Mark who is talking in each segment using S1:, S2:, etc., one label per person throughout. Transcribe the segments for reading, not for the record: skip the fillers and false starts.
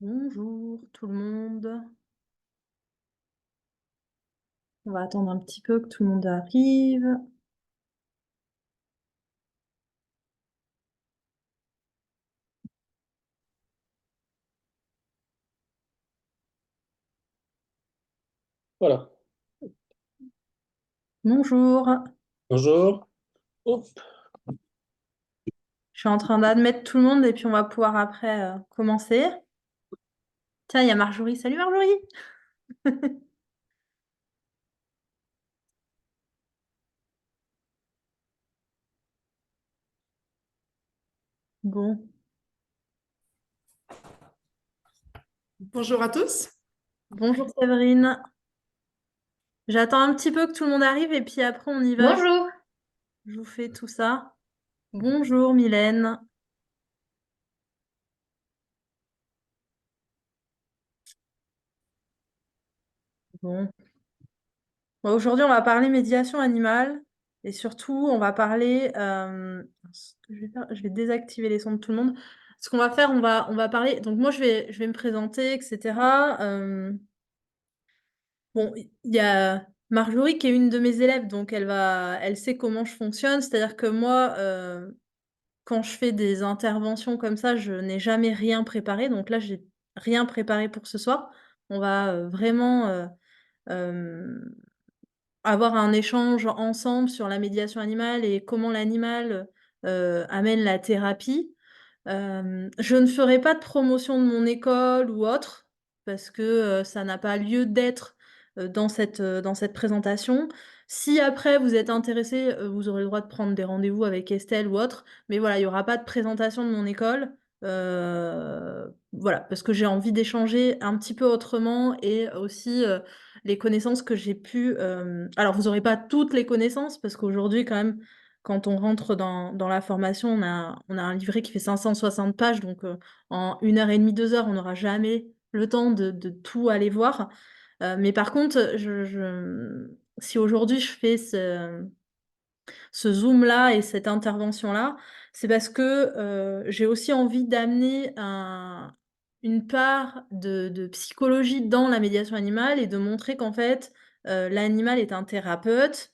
S1: Bonjour tout le monde. On va attendre un petit peu que tout le monde arrive.
S2: Voilà.
S1: Bonjour.
S2: Bonjour. Hop.
S1: Je suis en train d'admettre tout le monde et puis on va pouvoir après commencer. Tiens, il y a Marjorie. Salut Marjorie. Bon,
S3: Bonjour à tous.
S1: bonjour Séverine. J'attends un petit peu que tout le monde arrive et puis après on y va.
S4: Bonjour.
S1: Je vous fais tout ça. Bonjour Mylène. Bon. Bon, aujourd'hui, on va parler médiation animale et surtout, on va parler. Ce que je vais faire, je vais désactiver les sons de tout le monde. Ce qu'on va faire, on va parler. Donc, moi, je vais me présenter, etc. Bon, il y a Marjorie qui est une de mes élèves, donc elle sait comment je fonctionne. C'est-à-dire que moi, quand je fais des interventions comme ça, je n'ai jamais rien préparé. Donc là, j'ai rien préparé pour ce soir. On va vraiment. Euh, avoir un échange ensemble sur la médiation animale et comment l'animal, amène la thérapie. Je ne ferai pas de promotion de mon école ou autre, parce que, ça n'a pas lieu d'être, dans cette présentation. Si après vous êtes intéressé, vous aurez le droit de prendre des rendez-vous avec Estelle ou autre, mais voilà, il y aura pas de présentation de mon école. Voilà, parce que j'ai envie d'échanger un petit peu autrement et aussi, les connaissances que j'ai pu, alors vous aurez pas toutes les connaissances parce qu'aujourd'hui quand même, quand on rentre dans la formation, on a un livret qui fait 560 pages, donc en 1 heure et demie, 2 heures, on n'aura jamais le temps de tout aller voir. Mais par contre, si aujourd'hui je fais ce zoom-là et cette intervention-là, c'est parce que j'ai aussi envie d'amener une part de psychologie dans la médiation animale et de montrer qu'en fait, l'animal est un thérapeute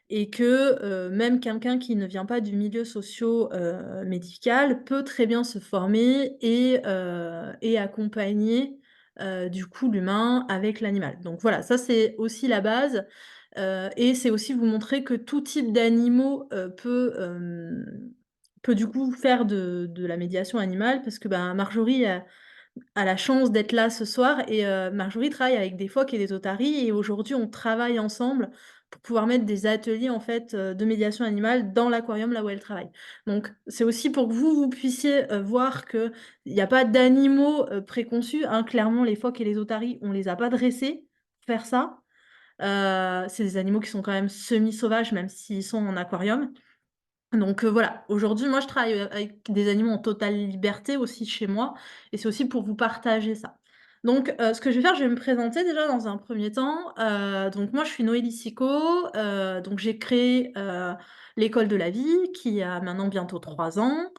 S1: et que même quelqu'un qui ne vient pas du milieu socio-médical peut très bien se former et accompagner du coup l'humain avec l'animal. Donc voilà, ça c'est aussi la base. Et c'est aussi vous montrer que tout type d'animaux, peut du coup faire de la médiation animale parce que, ben, Marjorie a la chance d'être là ce soir et Marjorie travaille avec des phoques et des otaries et aujourd'hui on travaille ensemble pour pouvoir mettre des ateliers en fait, de médiation animale dans l'aquarium là où elle travaille. Donc c'est aussi pour que vous puissiez, voir qu'il y a pas d'animaux, préconçus, hein. Clairement les phoques et les otaries, on les a pas dressés pour faire ça. C'est des animaux qui sont quand même semi-sauvages, même s'ils sont en aquarium. Donc voilà, aujourd'hui, moi, je travaille, avec des animaux en totale liberté aussi chez moi et c'est aussi pour vous partager ça. Donc ce que je vais faire, je vais me présenter déjà dans un premier temps. Donc moi, je suis Noélie Sicot, donc j'ai créé, l'école de la vie qui a maintenant bientôt 3 ans.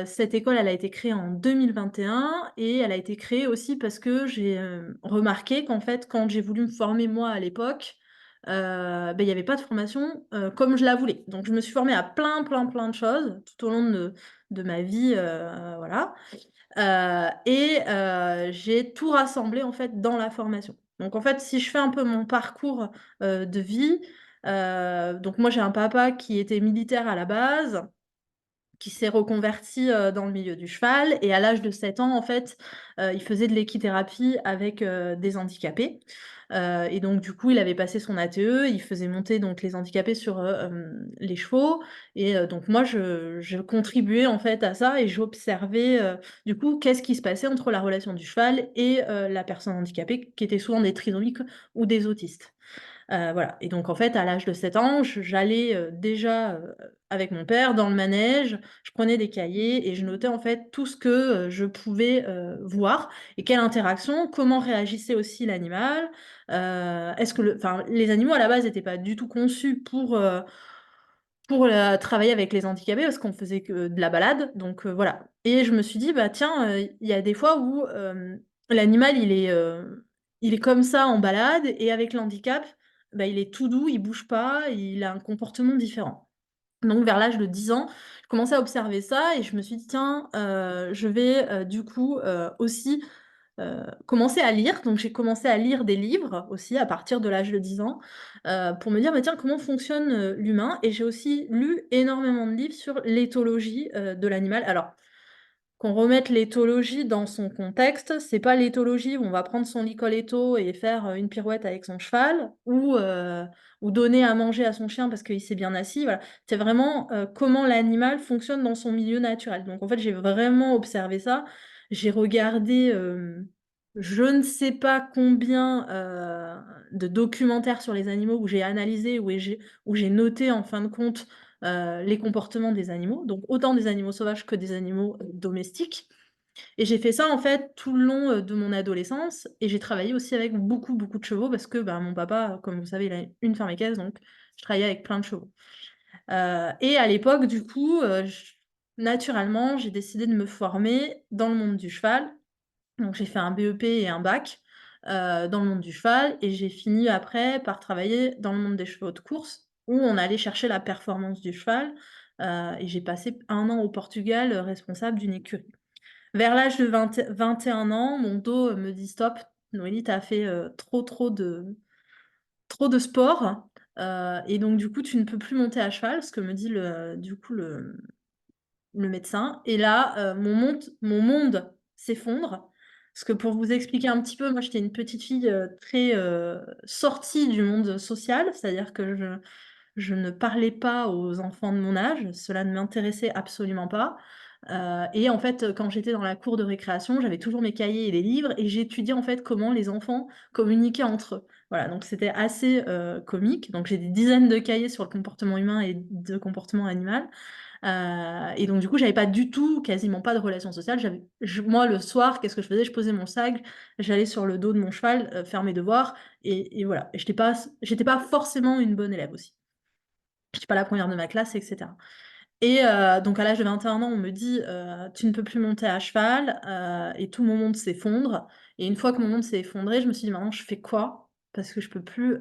S1: Cette école, elle a été créée en 2021 et elle a été créée aussi parce que j'ai, remarqué qu'en fait, quand j'ai voulu me former moi à l'époque, il y avait pas de formation, comme je la voulais. Donc je me suis formée à plein, plein, plein de choses tout au long de ma vie, voilà. J'ai tout rassemblé en fait dans la formation. Donc en fait, si je fais un peu mon parcours, de vie, donc moi j'ai un papa qui était militaire à la base, qui s'est reconverti, dans le milieu du cheval et à l'âge de 7 ans, en fait, il faisait de l'équithérapie avec, des handicapés. Et donc du coup, il avait passé son ATE, il faisait monter donc les handicapés sur, les chevaux et donc moi je contribuais en fait à ça et j'observais, du coup, qu'est-ce qui se passait entre la relation du cheval et la personne handicapée qui étaient souvent des trisomiques ou des autistes. Voilà et donc en fait, à l'âge de 7 ans, j'allais, déjà, avec mon père dans le manège, je prenais des cahiers et je notais en fait tout ce que, je pouvais, voir et quelle interaction, comment réagissait aussi l'animal. Est-ce que les animaux à la base n'étaient pas du tout conçus pour travailler avec les handicapés parce qu'on faisait que de la balade, donc voilà. Et je me suis dit: «Bah tiens, il y a des fois où, l'animal il est comme ça en balade et avec l'handicap, bah, il est tout doux, il bouge pas, il a un comportement différent». Donc vers l'âge de 10 ans, je commençais à observer ça et je me suis dit: «Tiens, je vais, du coup, aussi, commencer à lire». Donc j'ai commencé à lire des livres aussi à partir de l'âge de 10 ans, pour me dire: «Bah, tiens, comment fonctionne, l'humain?» Et j'ai aussi lu énormément de livres sur l'éthologie, de l'animal. Alors, qu'on remette l'éthologie dans son contexte, c'est pas l'éthologie où on va prendre son licoléto et faire, une pirouette avec son cheval ou donner à manger à son chien parce qu'il s'est bien assis, voilà. C'est vraiment, comment l'animal fonctionne dans son milieu naturel. Donc en fait, j'ai vraiment observé ça. J'ai regardé, je ne sais pas combien, de documentaires sur les animaux où j'ai analysé, où j'ai noté en fin de compte, les comportements des animaux, donc autant des animaux sauvages que des animaux, domestiques. Et j'ai fait ça en fait tout le long, de mon adolescence et j'ai travaillé aussi avec beaucoup, beaucoup de chevaux parce que, bah, mon papa, comme vous savez, il a une ferme équestre, donc je travaillais avec plein de chevaux. Et à l'époque du coup, j naturellement, j'ai décidé de me former dans le monde du cheval. Donc j'ai fait un BEP et un bac, dans le monde du cheval et j'ai fini après par travailler dans le monde des chevaux de course, où on allait chercher la performance du cheval, et j'ai passé 1 an au Portugal, responsable d'une écurie. Vers l'âge de 21 ans, mon dos, me dit: «Stop, Noélie, tu as fait, trop de sport, et donc du coup, tu ne peux plus monter à cheval», ce que me dit le médecin. Et là, mon monde s'effondre. Parce que pour vous expliquer un petit peu, moi j'étais une petite fille, très, sortie du monde social, c'est-à-dire que je ne parlais pas aux enfants de mon âge, cela ne m'intéressait absolument pas. Et en fait, quand j'étais dans la cour de récréation, j'avais toujours mes cahiers et les livres et j'étudiais en fait comment les enfants communiquaient entre eux. Voilà, donc c'était assez, comique. Donc j'ai des dizaines de cahiers sur le comportement humain et de comportement animal. Et donc du coup, j'avais pas du tout, quasiment pas de relations sociales. Moi, le soir, qu'est-ce que je faisais? Je posais mon sac, j'allais sur le dos de mon cheval, faire mes devoirs et voilà. Et j'étais pas forcément une bonne élève aussi. J'étais pas la première de ma classe et cetera. Et donc à l'âge de 21 ans, on me dit: «Tu ne peux plus monter à cheval», et tout mon monde s'effondre. Et une fois que mon monde s'est effondré, je me suis dit: «Maintenant je fais quoi?» Parce que je peux plus,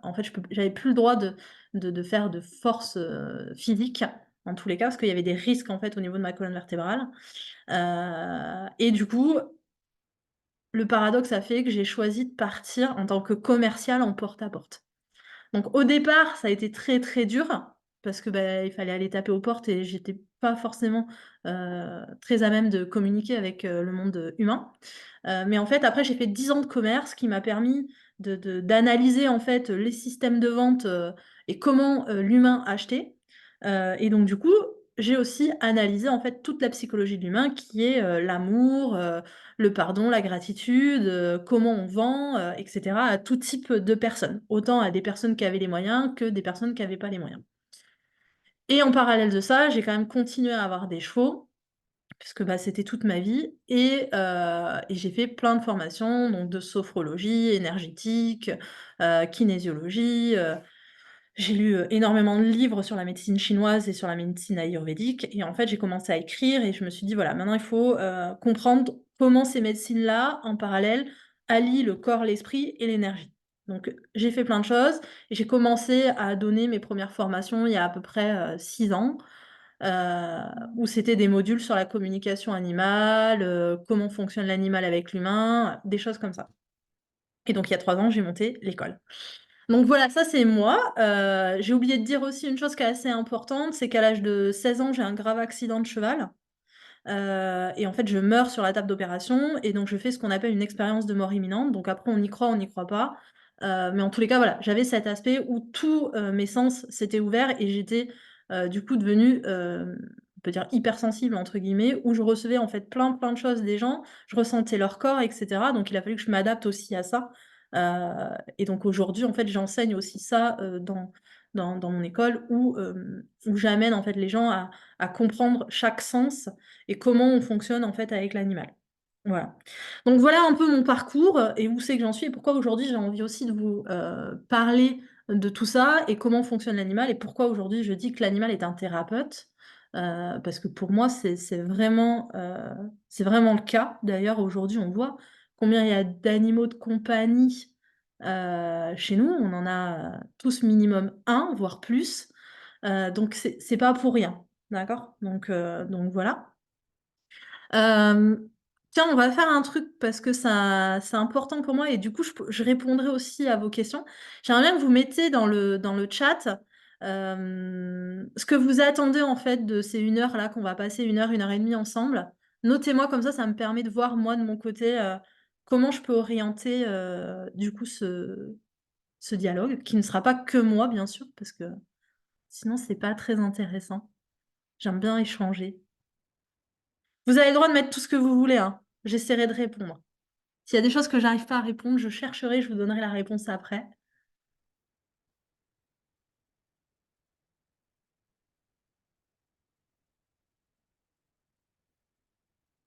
S1: en fait, j'avais plus le droit de faire de force, physique, en tous les cas, parce qu'il y avait des risques, en fait, au niveau de ma colonne vertébrale. Et du coup, le paradoxe a fait que j'ai choisi de partir en tant que commerciale en porte-à-porte. Donc au départ, ça a été très, très dur parce que, bah, il fallait aller taper aux portes et j'étais pas forcément, très à même de communiquer avec, le monde, humain. Mais en fait, après, j'ai fait 10 ans de commerce qui m'a permis d'analyser, en fait, les systèmes de vente, et comment, l'humain achetait. Et donc du coup, j'ai aussi analysé, en fait, toute la psychologie de l'humain qui est, l'amour, le pardon, la gratitude, comment on vend, et cetera à tout type de personnes. Autant à des personnes qui avaient les moyens que des personnes qui avaient pas les moyens. Et en parallèle de ça, j'ai quand même continué à avoir des chevaux puisque, bah, c'était toute ma vie et j'ai fait plein de formations, donc de sophrologie énergétique, kinésiologie, j'ai lu, énormément de livres sur la médecine chinoise et sur la médecine ayurvédique et en fait, j'ai commencé à écrire et je me suis dit: «Voilà, maintenant il faut, comprendre comment ces médecines-là, en parallèle, allient le corps, l'esprit et l'énergie». Donc, j'ai fait plein de choses et j'ai commencé à donner mes premières formations il y a à peu près, 6 ans, où c'était des modules sur la communication animale, comment fonctionne l'animal avec l'humain, des choses comme ça. Et donc il y a 3 ans, j'ai monté l'école. Donc voilà, ça c'est moi. J'ai oublié de dire aussi une chose qui est assez importante, c'est qu'à l'âge de 16 ans, j'ai un grave accident de cheval, et en fait, je meurs sur la table d'opération et donc je fais ce qu'on appelle une expérience de mort imminente. Donc après, on y croit pas, mais en tous les cas, voilà, j'avais cet aspect où tous, mes sens s'étaient ouverts et j'étais, du coup devenue, on peut dire «hypersensible» entre guillemets, où je recevais en fait plein, plein de choses des gens, je ressentais leur corps et cetera. Donc il a fallu que je m'adapte aussi à ça, et donc aujourd'hui, en fait, j'enseigne aussi ça, dans mon école où j'amène en fait les gens à comprendre chaque sens et comment on fonctionne en fait avec l'animal. Voilà. Donc voilà un peu mon parcours, et où c'est que j'en suis et pourquoi aujourd'hui j'ai envie aussi de vous, parler de tout ça et comment fonctionne l'animal et pourquoi aujourd'hui je dis que l'animal est un thérapeute. Parce que pour moi, c'est vraiment le cas. D'ailleurs, aujourd'hui, on voit combien il y a d'animaux de compagnie, chez nous. On en a tous minimum un, voire plus. Donc c'est pas pour rien, d'accord? Donc voilà. Hem, Tiens, on va faire un truc parce que ça c'est important pour moi et du coup, je répondrai aussi à vos questions. J'aimerais bien que vous mettiez dans le chat, ce que vous attendez en fait de ces 1 heure là qu'on va passer 1 heure et demie ensemble. Notez-moi comme ça me permet de voir moi de mon côté, comment je peux orienter, du coup ce dialogue, qui ne sera pas que moi bien sûr, parce que sinon c'est pas très intéressant. J'aime bien échanger. Vous avez le droit de mettre tout ce que vous voulez, hein. J'essaierai de répondre. S'il y a des choses que j'arrive pas à répondre, je chercherai, je vous donnerai la réponse après.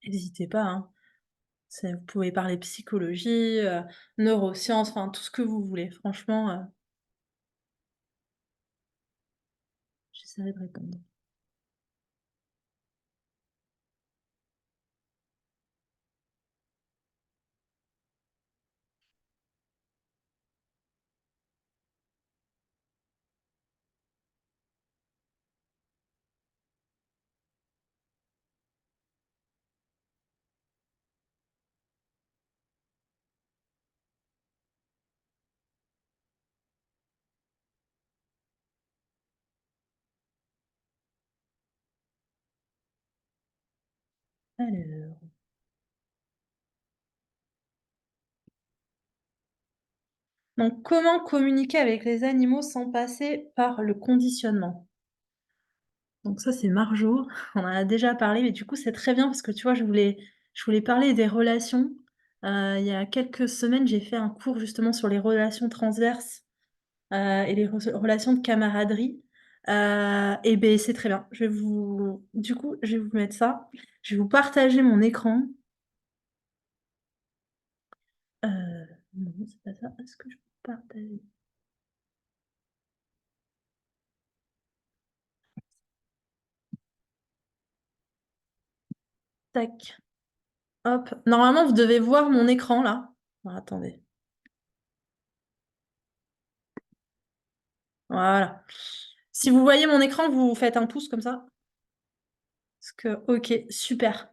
S1: Hésitez pas, hein. Vous pouvez parler psychologie, neurosciences, enfin tout ce que vous voulez. Franchement, j'essaierai de répondre. Alors, donc comment communiquer avec les animaux sans passer par le conditionnement? Donc ça, c'est Marjo, on en a déjà parlé, mais du coup, c'est très bien parce que tu vois, je voulais parler des relations. Il y a quelques semaines, j'ai fait un cours justement sur les relations transverses, et les relations de camaraderie. Et beh, c'est très bien. Je vais vous mettre ça. Je vais vous partager mon écran. Non, c'est pas ça. Est-ce que je peux partager? Tac. Hop. Normalement, vous devez voir mon écran là. Alors, attendez. Voilà. Si vous voyez mon écran, vous faites un pouce comme ça. Parce que OK, super.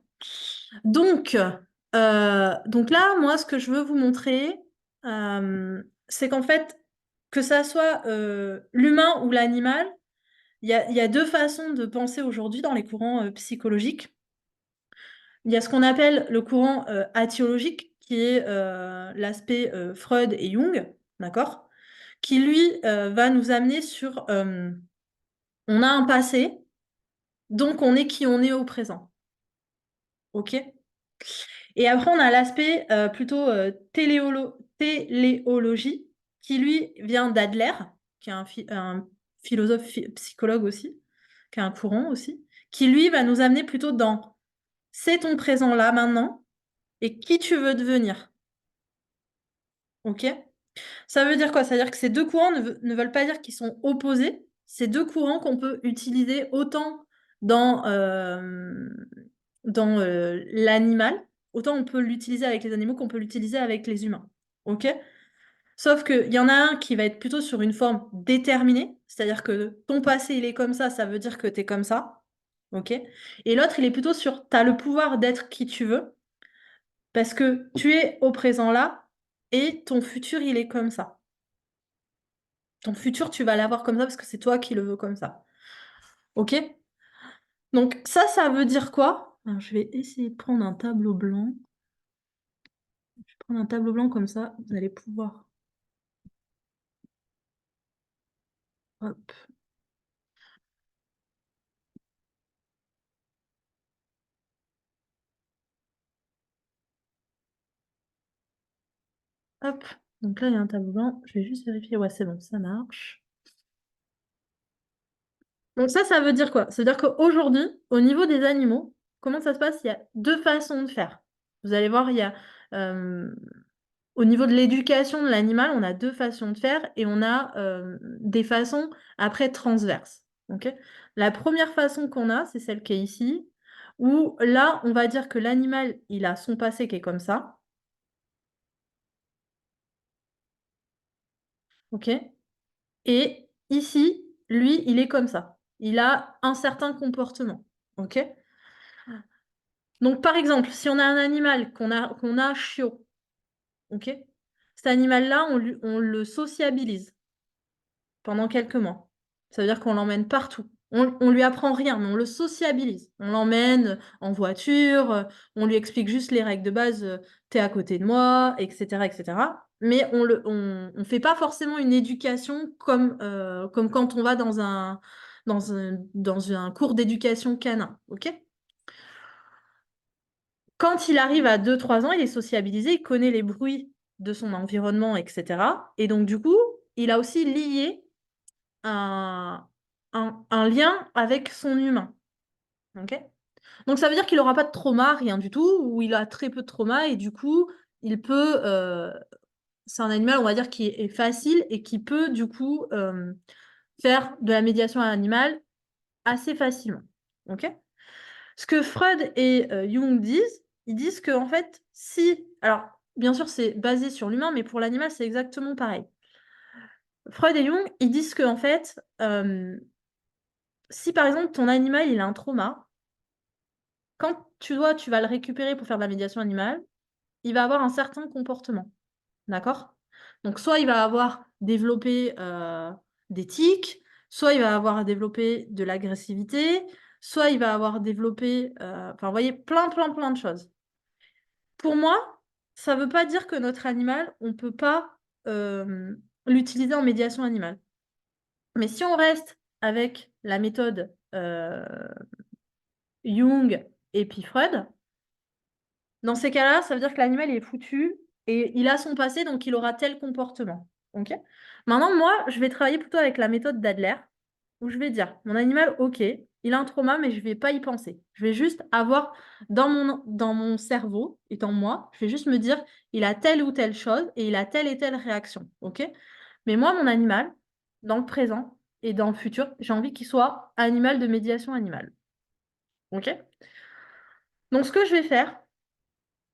S1: Donc là, moi, ce que je veux vous montrer, c'est qu'en fait, que ça soit, l'humain ou l'animal, il y a 2 façons de penser aujourd'hui dans les courants, psychologiques. Il y a ce qu'on appelle le courant, atiologique, qui est, l'aspect, Freud et Jung, d'accord? Qui lui, va nous amener sur, on a un passé, donc on est qui on est au présent. OK? Et après on a l'aspect, plutôt, téléologie, qui lui vient d'Adler, qui est un philosophe psychologue aussi, qui a un courant aussi, qui lui va nous amener plutôt dans: «C'est ton présent là, maintenant et qui tu veux devenir». OK? Ça veut dire quoi? Ça veut dire que ces 2 courants ne veulent pas dire qu'ils sont opposés. C'est 2 courants qu'on peut utiliser autant dans, l'animal, autant on peut l'utiliser avec les animaux qu'on peut l'utiliser avec les humains. OK? Sauf qu'il y en a un qui va être plutôt sur une forme déterminée, c'est-à-dire que ton passé, il est comme ça veut dire que tu es comme ça. OK? Et l'autre, il est plutôt sur tu as le pouvoir d'être qui tu veux, parce que tu es au présent là et ton futur, il est comme ça. Ton futur, tu vas l'avoir comme ça parce que c'est toi qui le veux comme ça. OK? Donc ça veut dire quoi? Alors je vais essayer de prendre un tableau blanc. Je vais prendre un tableau blanc comme ça, vous allez pouvoir hop, hop. Donc là, il y a un tableau blanc. Je vais juste vérifier. Ouais, c'est bon, ça marche. Donc ça veut dire quoi? Ça veut dire qu'aujourd'hui, au niveau des animaux, comment ça se passe? Il y a 2 façons de faire. Vous allez voir, il y a, hem Au niveau de l'éducation de l'animal, on a deux façons de faire et on a des façons après transverses. Ok. La première façon qu'on a, c'est celle qui est ici, où là, on va dire que l'animal, il a son passé qui est comme ça. Ok. Et ici, lui, il est comme ça. Il a un certain comportement. Ok. Donc, par exemple, si on a un animal qu'on a chiot, ok, cet animal-là, on le sociabilise pendant quelques mois. Ça veut dire qu'on l'emmène partout. On lui apprend rien, mais on le sociabilise. On l'emmène en voiture, on lui explique juste les règles de base, t'es à côté de moi, etc., etc. Mais on fait pas forcément une éducation comme quand on va dans un cours d'éducation canin, ok? Quand il arrive à 2-3 ans, il est sociabilisé, il connaît les bruits de son environnement, etc. Et donc, du coup, il a aussi lié un, un lien avec son humain. Ok. Donc ça veut dire qu'il n'aura pas de trauma, rien du tout, ou il a très peu de trauma, et du coup, il peut... c'est un animal, on va dire, qui est facile et qui peut, du coup, faire de la médiation animale assez facilement. Ok. Ce que Freud et Jung disent, ils disent que, en fait, si... Alors, bien sûr, c'est basé sur l'humain, mais pour l'animal, c'est exactement pareil. Freud et Jung, ils disent que, en fait, si par exemple ton animal il a un trauma, quand tu vas le récupérer pour faire de la médiation animale, il va avoir un certain comportement. D'accord? Donc soit il va avoir développé des tics, soit il va avoir développé de l'agressivité, soit il va avoir développé, enfin vous voyez, plein de choses. Pour moi, ça ne veut pas dire que notre animal, on ne peut pas l'utiliser en médiation animale. Mais si on reste avec la méthode Jung et puis Freud, dans ces cas-là, ça veut dire que l'animal est foutu et il a son passé, donc il aura tel comportement. Ok. Maintenant, moi, je vais travailler plutôt avec la méthode d'Adler, où je vais dire, mon animal, ok, il a un trauma, mais je ne vais pas y penser. Je vais juste avoir dans mon cerveau, étant moi, je vais juste me dire, il a telle ou telle chose et il a telle et telle réaction. Ok. Mais moi, mon animal, dans le présent et dans le futur, j'ai envie qu'il soit animal de médiation animale. Ok. Donc, ce que je vais faire,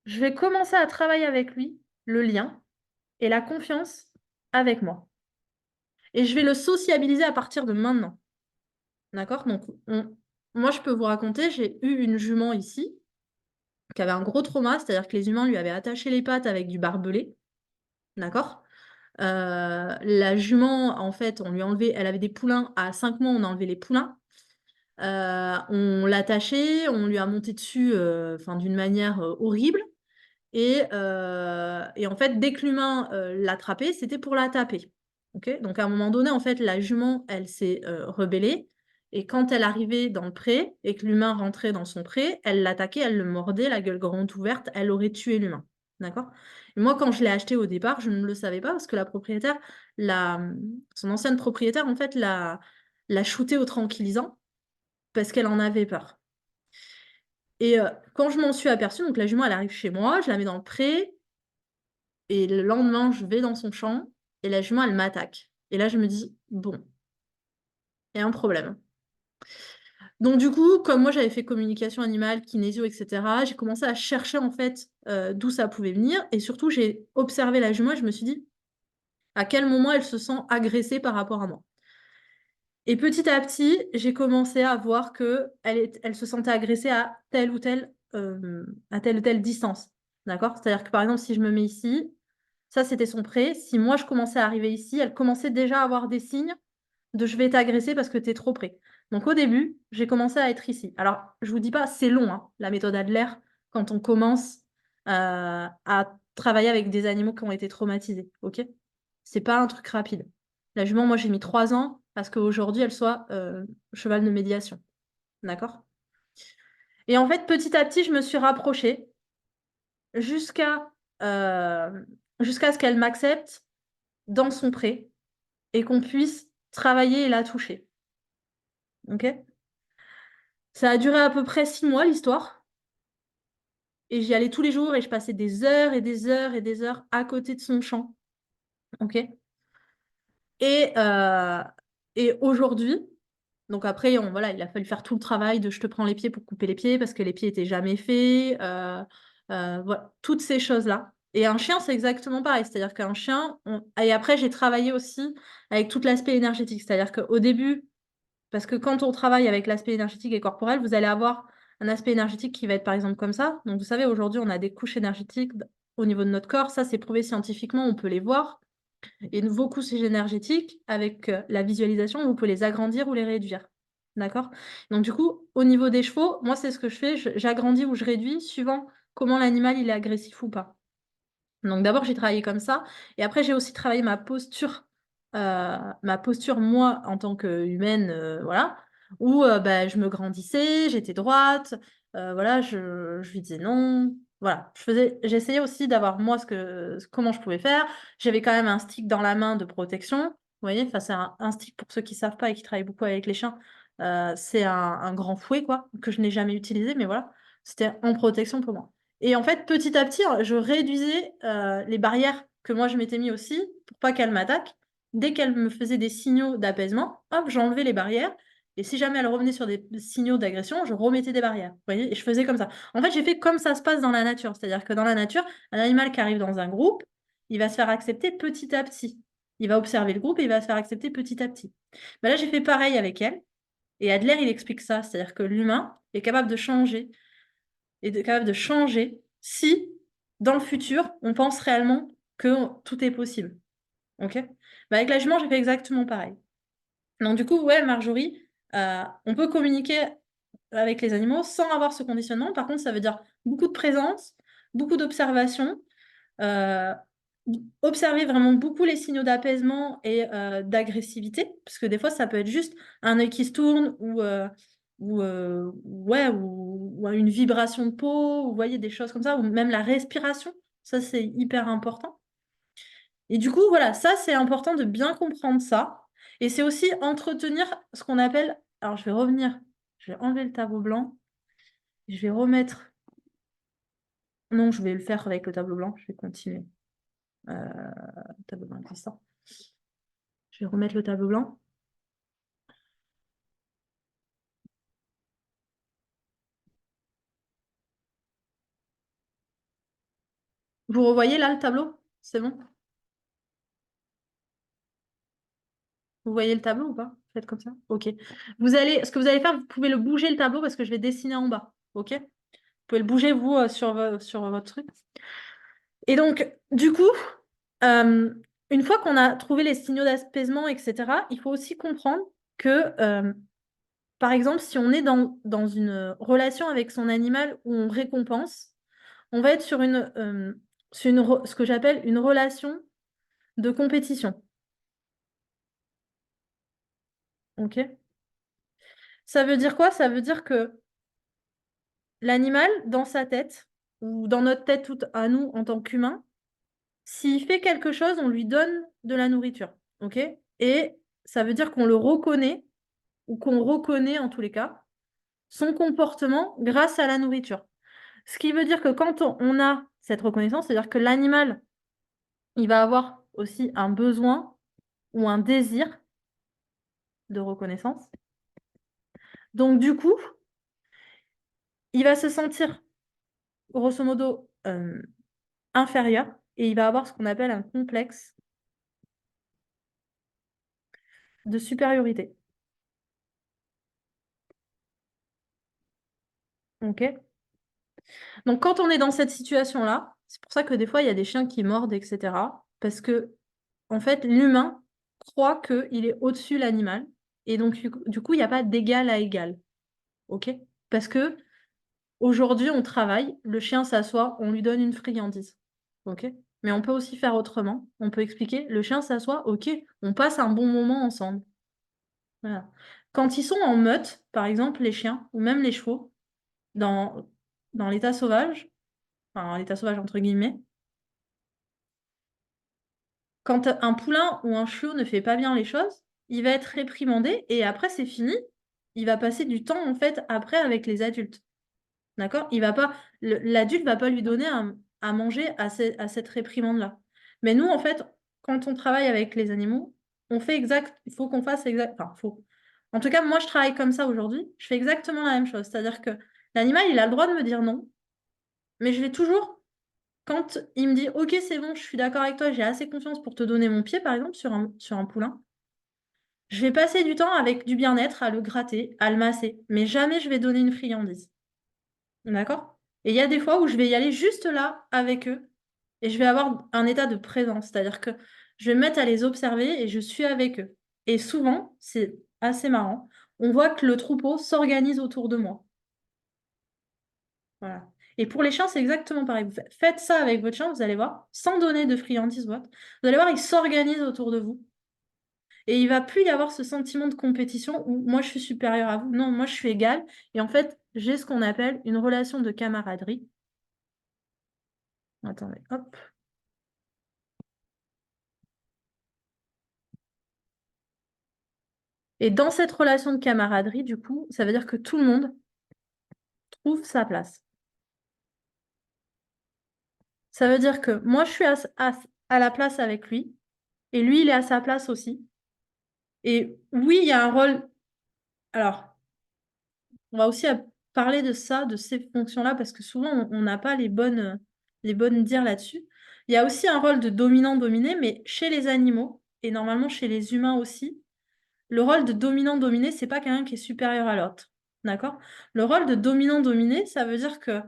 S1: je vais commencer à travailler avec lui le lien et la confiance avec moi. Et je vais le sociabiliser à partir de maintenant. D'accord? Donc, moi, je peux vous raconter, j'ai eu une jument ici qui avait un gros trauma, c'est-à-dire que les humains lui avaient attaché les pattes avec du barbelé. D'accord? La jument, en fait, on lui a enlevé, elle avait des poulains. À 5 mois, on a enlevé les poulains. On l'a attachée, on lui a monté dessus d'une manière horrible. Et en fait, dès que l'humain l'attrapait, c'était pour la taper. Ok. Donc à un moment donné, en fait, la jument, elle s'est rebellée. Et quand elle arrivait dans le pré et que l'humain rentrait dans son pré, elle l'attaquait, elle le mordait, la gueule grande ouverte, elle aurait tué l'humain. D'accord? Et moi, quand je l'ai acheté au départ, je ne le savais pas parce que la propriétaire, son ancienne propriétaire, en fait, l'a shooté au tranquillisant parce qu'elle en avait peur. Et quand je m'en suis aperçue, donc la jument, elle arrive chez moi, je la mets dans le pré, et le lendemain, je vais dans son champ, et la jument, elle m'attaque. Et là, je me dis, bon, il y a un problème. Donc du coup, comme moi, j'avais fait communication animale, kinésio, etc., j'ai commencé à chercher en fait d'où ça pouvait venir, et surtout, j'ai observé la jument, et je me suis dit, à quel moment elle se sent agressée par rapport à moi. Et petit à petit, j'ai commencé à voir que elle se sentait agressée à telle ou telle distance. D'accord? C'est-à-dire que par exemple, si je me mets ici, ça c'était son pré. Si moi je commençais à arriver ici, elle commençait déjà à avoir des signes de je vais t'agresser parce que tu es trop près. Donc au début, j'ai commencé à être ici. Alors, je vous dis pas, c'est long, hein, la méthode Adler, quand on commence à travailler avec des animaux qui ont été traumatisés. Ok? C'est pas un truc rapide. La jument, moi j'ai mis 3 ans parce qu'aujourd'hui elle soit cheval de médiation. D'accord? Et en fait, petit à petit, je me suis rapprochée jusqu'à jusqu'à ce qu'elle m'accepte dans son pré et qu'on puisse travailler et la toucher. Ok? Ça a duré à peu près 6 mois, l'histoire. et j'y allais tous les jours et je passais des heures et des heures et des heures à côté de son champ. OK? Et aujourd'hui, donc après, voilà, il a fallu faire tout le travail de je te prends les pieds pour couper les pieds parce que les pieds étaient jamais faits, voilà, toutes ces choses-là. Et un chien, c'est exactement pareil. C'est-à-dire qu'un chien, et après, j'ai travaillé aussi avec tout l'aspect énergétique. C'est-à-dire qu'au début, parce que quand on travaille avec l'aspect énergétique et corporel, vous allez avoir un aspect énergétique qui va être par exemple comme ça. Donc vous savez, aujourd'hui, on a des couches énergétiques au niveau de notre corps. Ça, c'est prouvé scientifiquement, on peut les voir. Et vos couches énergétiques, avec la visualisation, vous pouvez les agrandir ou les réduire. D'accord? Donc du coup, au niveau des chevaux, moi, c'est ce que je fais. J'agrandis ou je réduis suivant comment l'animal il est agressif ou pas. Donc d'abord, j'ai travaillé comme ça. Et après, j'ai aussi travaillé ma posture. Moi, en tant qu'humaine, voilà, où bah, je me grandissais, j'étais droite, voilà, je lui disais non. Voilà, j'essayais aussi d'avoir moi comment je pouvais faire. J'avais quand même un stick dans la main de protection. Vous voyez, enfin, c'est un stick pour ceux qui savent pas et qui travaillent beaucoup avec les chiens. C'est un grand fouet, quoi, que je n'ai jamais utilisé, mais voilà, c'était en protection pour moi. Et en fait, petit à petit, je réduisais les barrières que moi je m'étais mis aussi pour pas qu'elle m'attaque. Dès qu'elle me faisait des signaux d'apaisement, hop, j'enlevais les barrières. Et si jamais elle revenait sur des signaux d'agression, je remettais des barrières. Vous voyez, et je faisais comme ça. En fait, j'ai fait comme ça se passe dans la nature. C'est-à-dire que dans la nature, un animal qui arrive dans un groupe, il va se faire accepter petit à petit. Il va observer le groupe et il va se faire accepter petit à petit. Ben là, j'ai fait pareil avec elle. Et Adler, il explique ça. C'est-à-dire que l'humain est capable de changer capable de changer si, dans le futur, on pense réellement que tout est possible. Ok? Bah, avec la jument, j'ai fait exactement pareil. Donc du coup, ouais, Marjorie, on peut communiquer avec les animaux sans avoir ce conditionnement. Par contre, ça veut dire beaucoup de présence, beaucoup d'observation, euh, observer vraiment beaucoup les signaux d'apaisement et d'agressivité, parce que des fois, ça peut être juste un œil qui se tourne ouais, ou une vibration de peau, ou vous voyez des choses comme ça, ou même la respiration. Ça, c'est hyper important. Et du coup, voilà, ça, c'est important de bien comprendre ça. Et c'est aussi entretenir ce qu'on appelle... Alors, je vais revenir, je vais enlever le tableau blanc. Je vais remettre... Non, je vais le faire avec le tableau blanc. Je vais continuer. Tableau blanc existant. Je vais remettre le tableau blanc. Vous revoyez là le tableau? C'est bon? Vous voyez le tableau ou pas? Faites comme ça. Ok. Ce que vous allez faire, vous pouvez le bouger le tableau parce que je vais dessiner en bas. Ok? Vous pouvez le bouger vous sur votre truc. Et donc, du coup, euh, une fois qu'on a trouvé les signaux d'apaisement, etc., il faut aussi comprendre que, par exemple, si on est dans une relation avec son animal où on récompense, on va être sur ce que j'appelle une relation de compétition. Ok? Ça veut dire quoi? Ça veut dire que l'animal, dans sa tête, ou dans notre tête toute à nous en tant qu'humains, s'il fait quelque chose, on lui donne de la nourriture. Ok? Et ça veut dire qu'on le reconnaît, ou qu'on reconnaît en tous les cas, son comportement grâce à la nourriture. Ce qui veut dire que quand on a cette reconnaissance, c'est-à-dire que l'animal, il va avoir aussi un besoin ou un désir de reconnaissance. Donc du coup, il va se sentir, grosso modo, inférieur et il va avoir ce qu'on appelle un complexe de supériorité. Ok? Donc quand on est dans cette situation-là, c'est pour ça que des fois il y a des chiens qui mordent, etc. Parce que en fait l'humain croit qu'il est au-dessus de l'animal et donc du coup il n'y a pas d'égal à égal. Ok? Parce que aujourd'hui on travaille, le chien s'assoit, on lui donne une friandise. Ok? Mais on peut aussi faire autrement. On peut expliquer, le chien s'assoit, ok, on passe un bon moment ensemble. Voilà. Quand ils sont en meute, par exemple les chiens ou même les chevaux, dans, dans l'état sauvage, enfin l'état sauvage entre guillemets, quand un poulain ou un chiot ne fait pas bien les choses, il va être réprimandé et après c'est fini. Il va passer du temps en fait après avec les adultes. D'accord? L'adulte va pas lui donner à manger à cette réprimande-là. Mais nous, en fait, quand on travaille avec les animaux, il faut qu'on fasse enfin, faut. En tout cas, moi, je travaille comme ça aujourd'hui. Je fais exactement la même chose. C'est-à-dire que l'animal, il a le droit de me dire non, mais je vais toujours, quand il me dit, OK, c'est bon, je suis d'accord avec toi, j'ai assez confiance pour te donner mon pied, par exemple, sur un poulain, je vais passer du temps avec du bien-être à le gratter, à le masser, mais jamais je vais donner une friandise. D'accord? Et il y a des fois où je vais y aller juste là avec eux et je vais avoir un état de présence, c'est-à-dire que je vais me mettre à les observer et je suis avec eux. Et souvent, c'est assez marrant, on voit que le troupeau s'organise autour de moi. Voilà. Et pour les chiens, c'est exactement pareil. Faites ça avec votre chien, vous allez voir, sans donner de friandises ou autre, vous allez voir, il s'organise autour de vous. Et il va plus y avoir ce sentiment de compétition où moi je suis supérieure à vous. Non, moi je suis égale. Et en fait, j'ai ce qu'on appelle une relation de camaraderie. Attendez, hop. Et dans cette relation de camaraderie, du coup, ça veut dire que tout le monde trouve sa place. Ça veut dire que moi, je suis à la place avec lui, et lui, il est à sa place aussi. Et oui, il y a un rôle. Alors, on va aussi parler de ça, de ces fonctions-là, parce que souvent, on n'a pas les bonnes dires là-dessus. Il y a aussi un rôle de dominant-dominé, mais chez les animaux, et normalement chez les humains aussi, le rôle de dominant-dominé, c'est pas quelqu'un qui est supérieur à l'autre. D'accord? Le rôle de dominant-dominé, ça veut dire que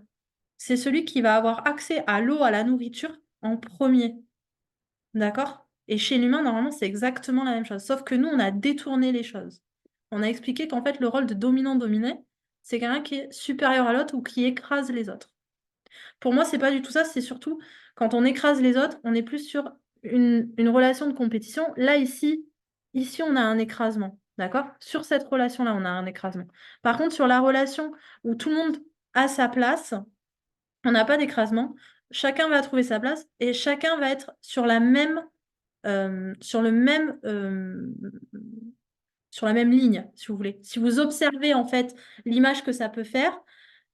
S1: c'est celui qui va avoir accès à l'eau, à la nourriture en premier. D'accord? Et chez l'humain, normalement, c'est exactement la même chose. Sauf que nous, on a détourné les choses. On a expliqué qu'en fait, le rôle de dominant-dominé, c'est quelqu'un qui est supérieur à l'autre ou qui écrase les autres. Pour moi, c'est pas du tout ça. C'est surtout quand on écrase les autres, on est plus sur une relation de compétition. Là, ici, on a un écrasement. D'accord? Sur cette relation-là, on a un écrasement. Par contre, sur la relation où tout le monde a sa place, on n'a pas d'écrasement. Chacun va trouver sa place et chacun va être sur la même, sur le même, sur la même ligne, si vous voulez. Si vous observez en fait l'image que ça peut faire,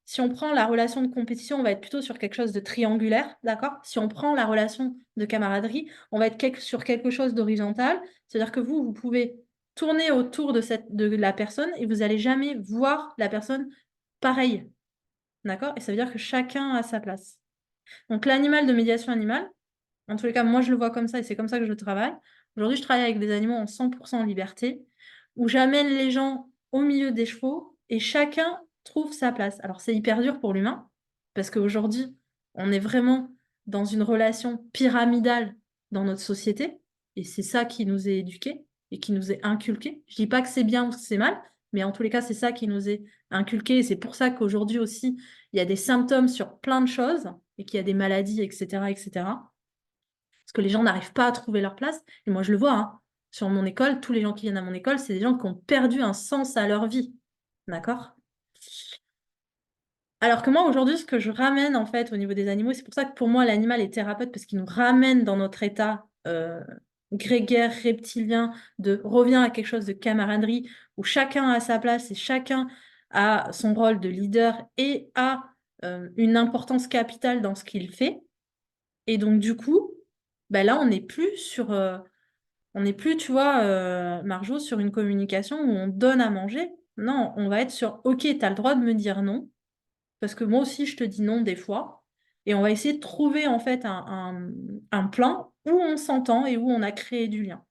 S1: si on prend la relation de compétition, on va être plutôt sur quelque chose de triangulaire, d'accord? Si on prend la relation de camaraderie, on va être sur quelque chose d'horizontal. C'est-à-dire que vous pouvez tourner autour de la personne et vous n'allez jamais voir la personne pareille, d'accord? Et ça veut dire que chacun a sa place. Donc l'animal de médiation animale, en tous les cas, moi je le vois comme ça et c'est comme ça que je travaille. Aujourd'hui, je travaille avec des animaux en 100% liberté, où j'amène les gens au milieu des chevaux et chacun trouve sa place. Alors c'est hyper dur pour l'humain, parce qu'aujourd'hui, on est vraiment dans une relation pyramidale dans notre société, et c'est ça qui nous est éduqué et qui nous est inculqué. Je dis pas que c'est bien ou que c'est mal, mais en tous les cas, c'est ça qui nous est inculqué, et c'est pour ça qu'aujourd'hui aussi, il y a des symptômes sur plein de choses, et qu'il y a des maladies, etc., etc. Parce que les gens n'arrivent pas à trouver leur place. Et moi, je le vois, hein. Sur mon école, tous les gens qui viennent à mon école, c'est des gens qui ont perdu un sens à leur vie. D'accord? Alors que moi, aujourd'hui, ce que je ramène, en fait, au niveau des animaux, c'est pour ça que pour moi, l'animal est thérapeute, parce qu'il nous ramène dans notre état grégaire, reptilien, de revient à quelque chose de camaraderie, où chacun a sa place et chacun a son rôle de leader et a une importance capitale dans ce qu'il fait. Et donc, du coup, bah là, on n'est plus, tu vois, Marjo, sur une communication où on donne à manger. Non, on va être sur, OK, tu as le droit de me dire non, parce que moi aussi, je te dis non des fois. Et on va essayer de trouver, en fait, un plan où on s'entend et où on a créé du lien.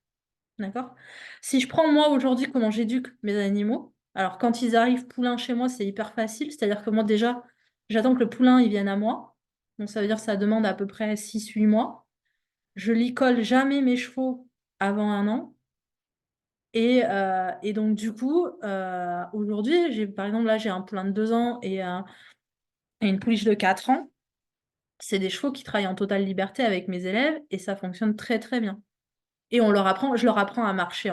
S1: D'accord? Si je prends, moi, aujourd'hui, comment j'éduque mes animaux, alors, quand ils arrivent poulain chez moi, c'est hyper facile. C'est-à-dire que moi, déjà, j'attends que le poulain, il vienne à moi. Donc, ça veut dire que ça demande à peu près 6-8 mois. Je n'y colle jamais mes chevaux avant 1 an. Et donc, du coup, aujourd'hui, par exemple, là, j'ai un poulain de 2 ans et une pouliche de 4 ans. C'est des chevaux qui travaillent en totale liberté avec mes élèves et ça fonctionne très, très bien. Et je leur apprends à marcher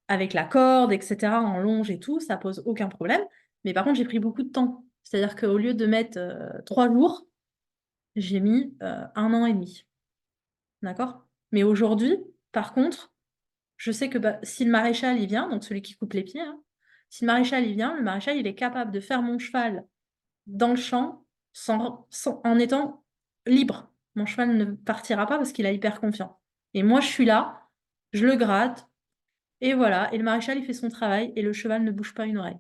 S1: avec la corde, etc., en longe et tout, ça pose aucun problème. Mais par contre, j'ai pris beaucoup de temps. C'est-à-dire qu'au lieu de mettre 3 jours, j'ai mis 1 an et demi. D'accord? Mais aujourd'hui, par contre, je sais que si le maréchal il vient, donc celui qui coupe les pieds, hein, si le maréchal il vient, le maréchal il est capable de faire mon cheval dans le champ en étant libre. Mon cheval ne partira pas parce qu'il a hyper confiance. Et moi, je suis là, je le gratte, et voilà. Et le maréchal, il fait son travail, et le cheval ne bouge pas une oreille.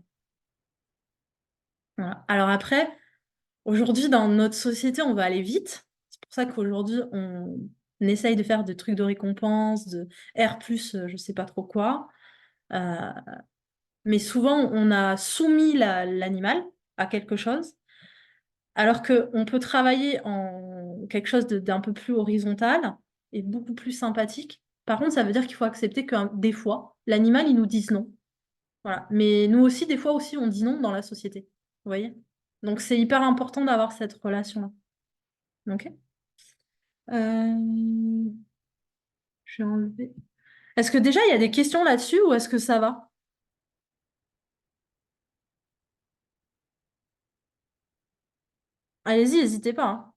S1: Voilà. Alors après, aujourd'hui, dans notre société, on va aller vite. C'est pour ça qu'aujourd'hui, on essaye de faire des trucs de récompense, de R+, je sais pas trop quoi. Mais souvent, on a soumis l'animal à quelque chose, alors qu'on peut travailler en quelque chose d'un peu plus horizontal et beaucoup plus sympathique. Par contre, ça veut dire qu'il faut accepter que des fois, l'animal, il nous dise non. Voilà. Mais nous aussi, des fois aussi, on dit non dans la société. Vous voyez? Donc, c'est hyper important d'avoir cette relation-là. Ok? Euh, Je vais enlever. Est-ce que déjà, il y a des questions là-dessus ou est-ce que ça va? Allez-y, n'hésitez pas, hein.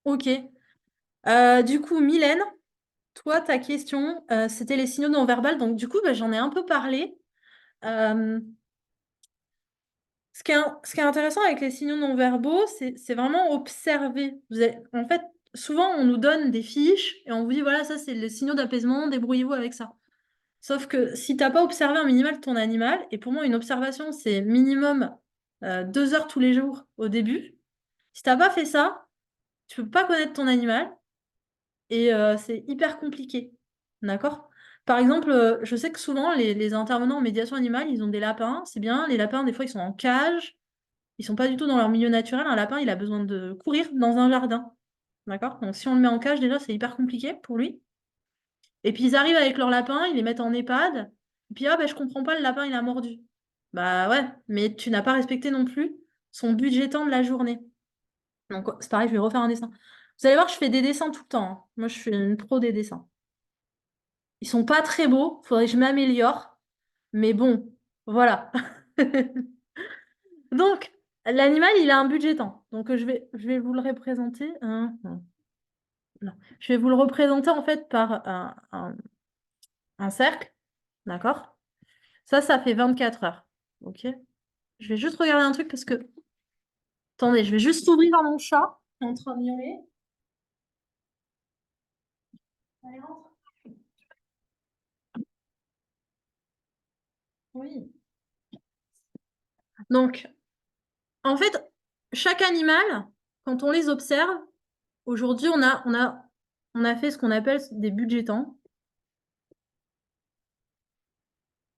S1: Ok. Du coup, Mylène, toi, ta question, c'était les signaux non verbaux. Donc, du coup, bah, j'en ai un peu parlé. Euh, ce qui est intéressant avec les signaux non verbaux, c'est vraiment observer. En fait, souvent, on nous donne des fiches et on vous dit, voilà, ça, c'est les signaux d'apaisement, débrouillez-vous avec ça. Sauf que si tu n'as pas observé un minimal ton animal, et pour moi, une observation, c'est minimum 2 heures tous les jours au début. Si tu n'as pas fait ça, tu peux pas connaître ton animal. Et c'est hyper compliqué. D'accord? Par exemple, je sais que souvent, les intervenants en médiation animale, ils ont des lapins. C'est bien, les lapins, des fois, ils sont en cage. Ils sont pas du tout dans leur milieu naturel. Un lapin, il a besoin de courir dans un jardin. D'accord? Donc, si on le met en cage, déjà, c'est hyper compliqué pour lui. Et puis, ils arrivent avec leur lapin, ils les mettent en EHPAD. Et puis, ah, ben, je comprends pas, le lapin, il a mordu. Bah ouais, mais tu n'as pas respecté non plus son budget temps de la journée. Donc, c'est pareil, je vais refaire un dessin. Vous allez voir, je fais des dessins tout le temps, hein. Moi, je suis une pro des dessins. Ils sont pas très beaux, faudrait que je m'améliore. Mais bon, voilà. Donc, l'animal, il a un budget temps. Donc, je vais vous le représenter. Non. Je vais vous le représenter en fait par un cercle. D'accord? Ça fait 24 heures. Ok? Je vais juste regarder un truc parce que. Attendez, je vais juste ouvrir mon chat. Il est en train de miauler. Allez, rentre. Oui. Donc, en fait, chaque animal, quand on les observe, aujourd'hui, on a fait ce qu'on appelle des budgétants.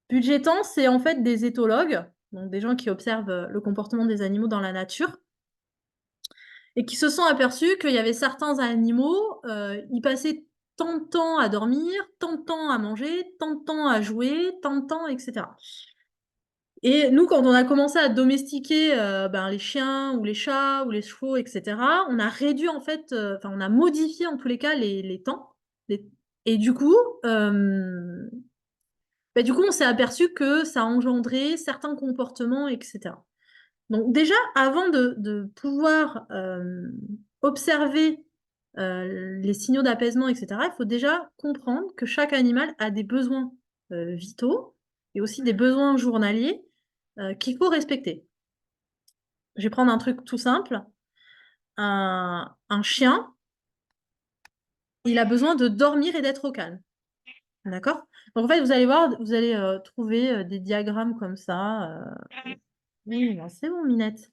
S1: Budgétants, c'est en fait des éthologues, donc des gens qui observent le comportement des animaux dans la nature, et qui se sont aperçus qu'il y avait certains animaux, ils passaient tant de temps à dormir, tant de temps à manger, tant de temps à jouer, tant de temps, etc. Et nous, quand on a commencé à domestiquer les chiens ou les chats ou les chevaux, etc., on a réduit en fait, on a modifié en tous les cas les temps. Et du coup, on s'est aperçu que ça engendrait certains comportements, etc. Donc déjà, avant de pouvoir observer les signaux d'apaisement, etc., il faut déjà comprendre que chaque animal a des besoins vitaux et aussi des besoins journaliers qu'il faut respecter. Je vais prendre un truc tout simple. Un chien, il a besoin de dormir et d'être au calme. D'accord? Donc en fait, vous allez voir, vous allez trouver des diagrammes comme ça. Oui, ben, c'est bon, Minette.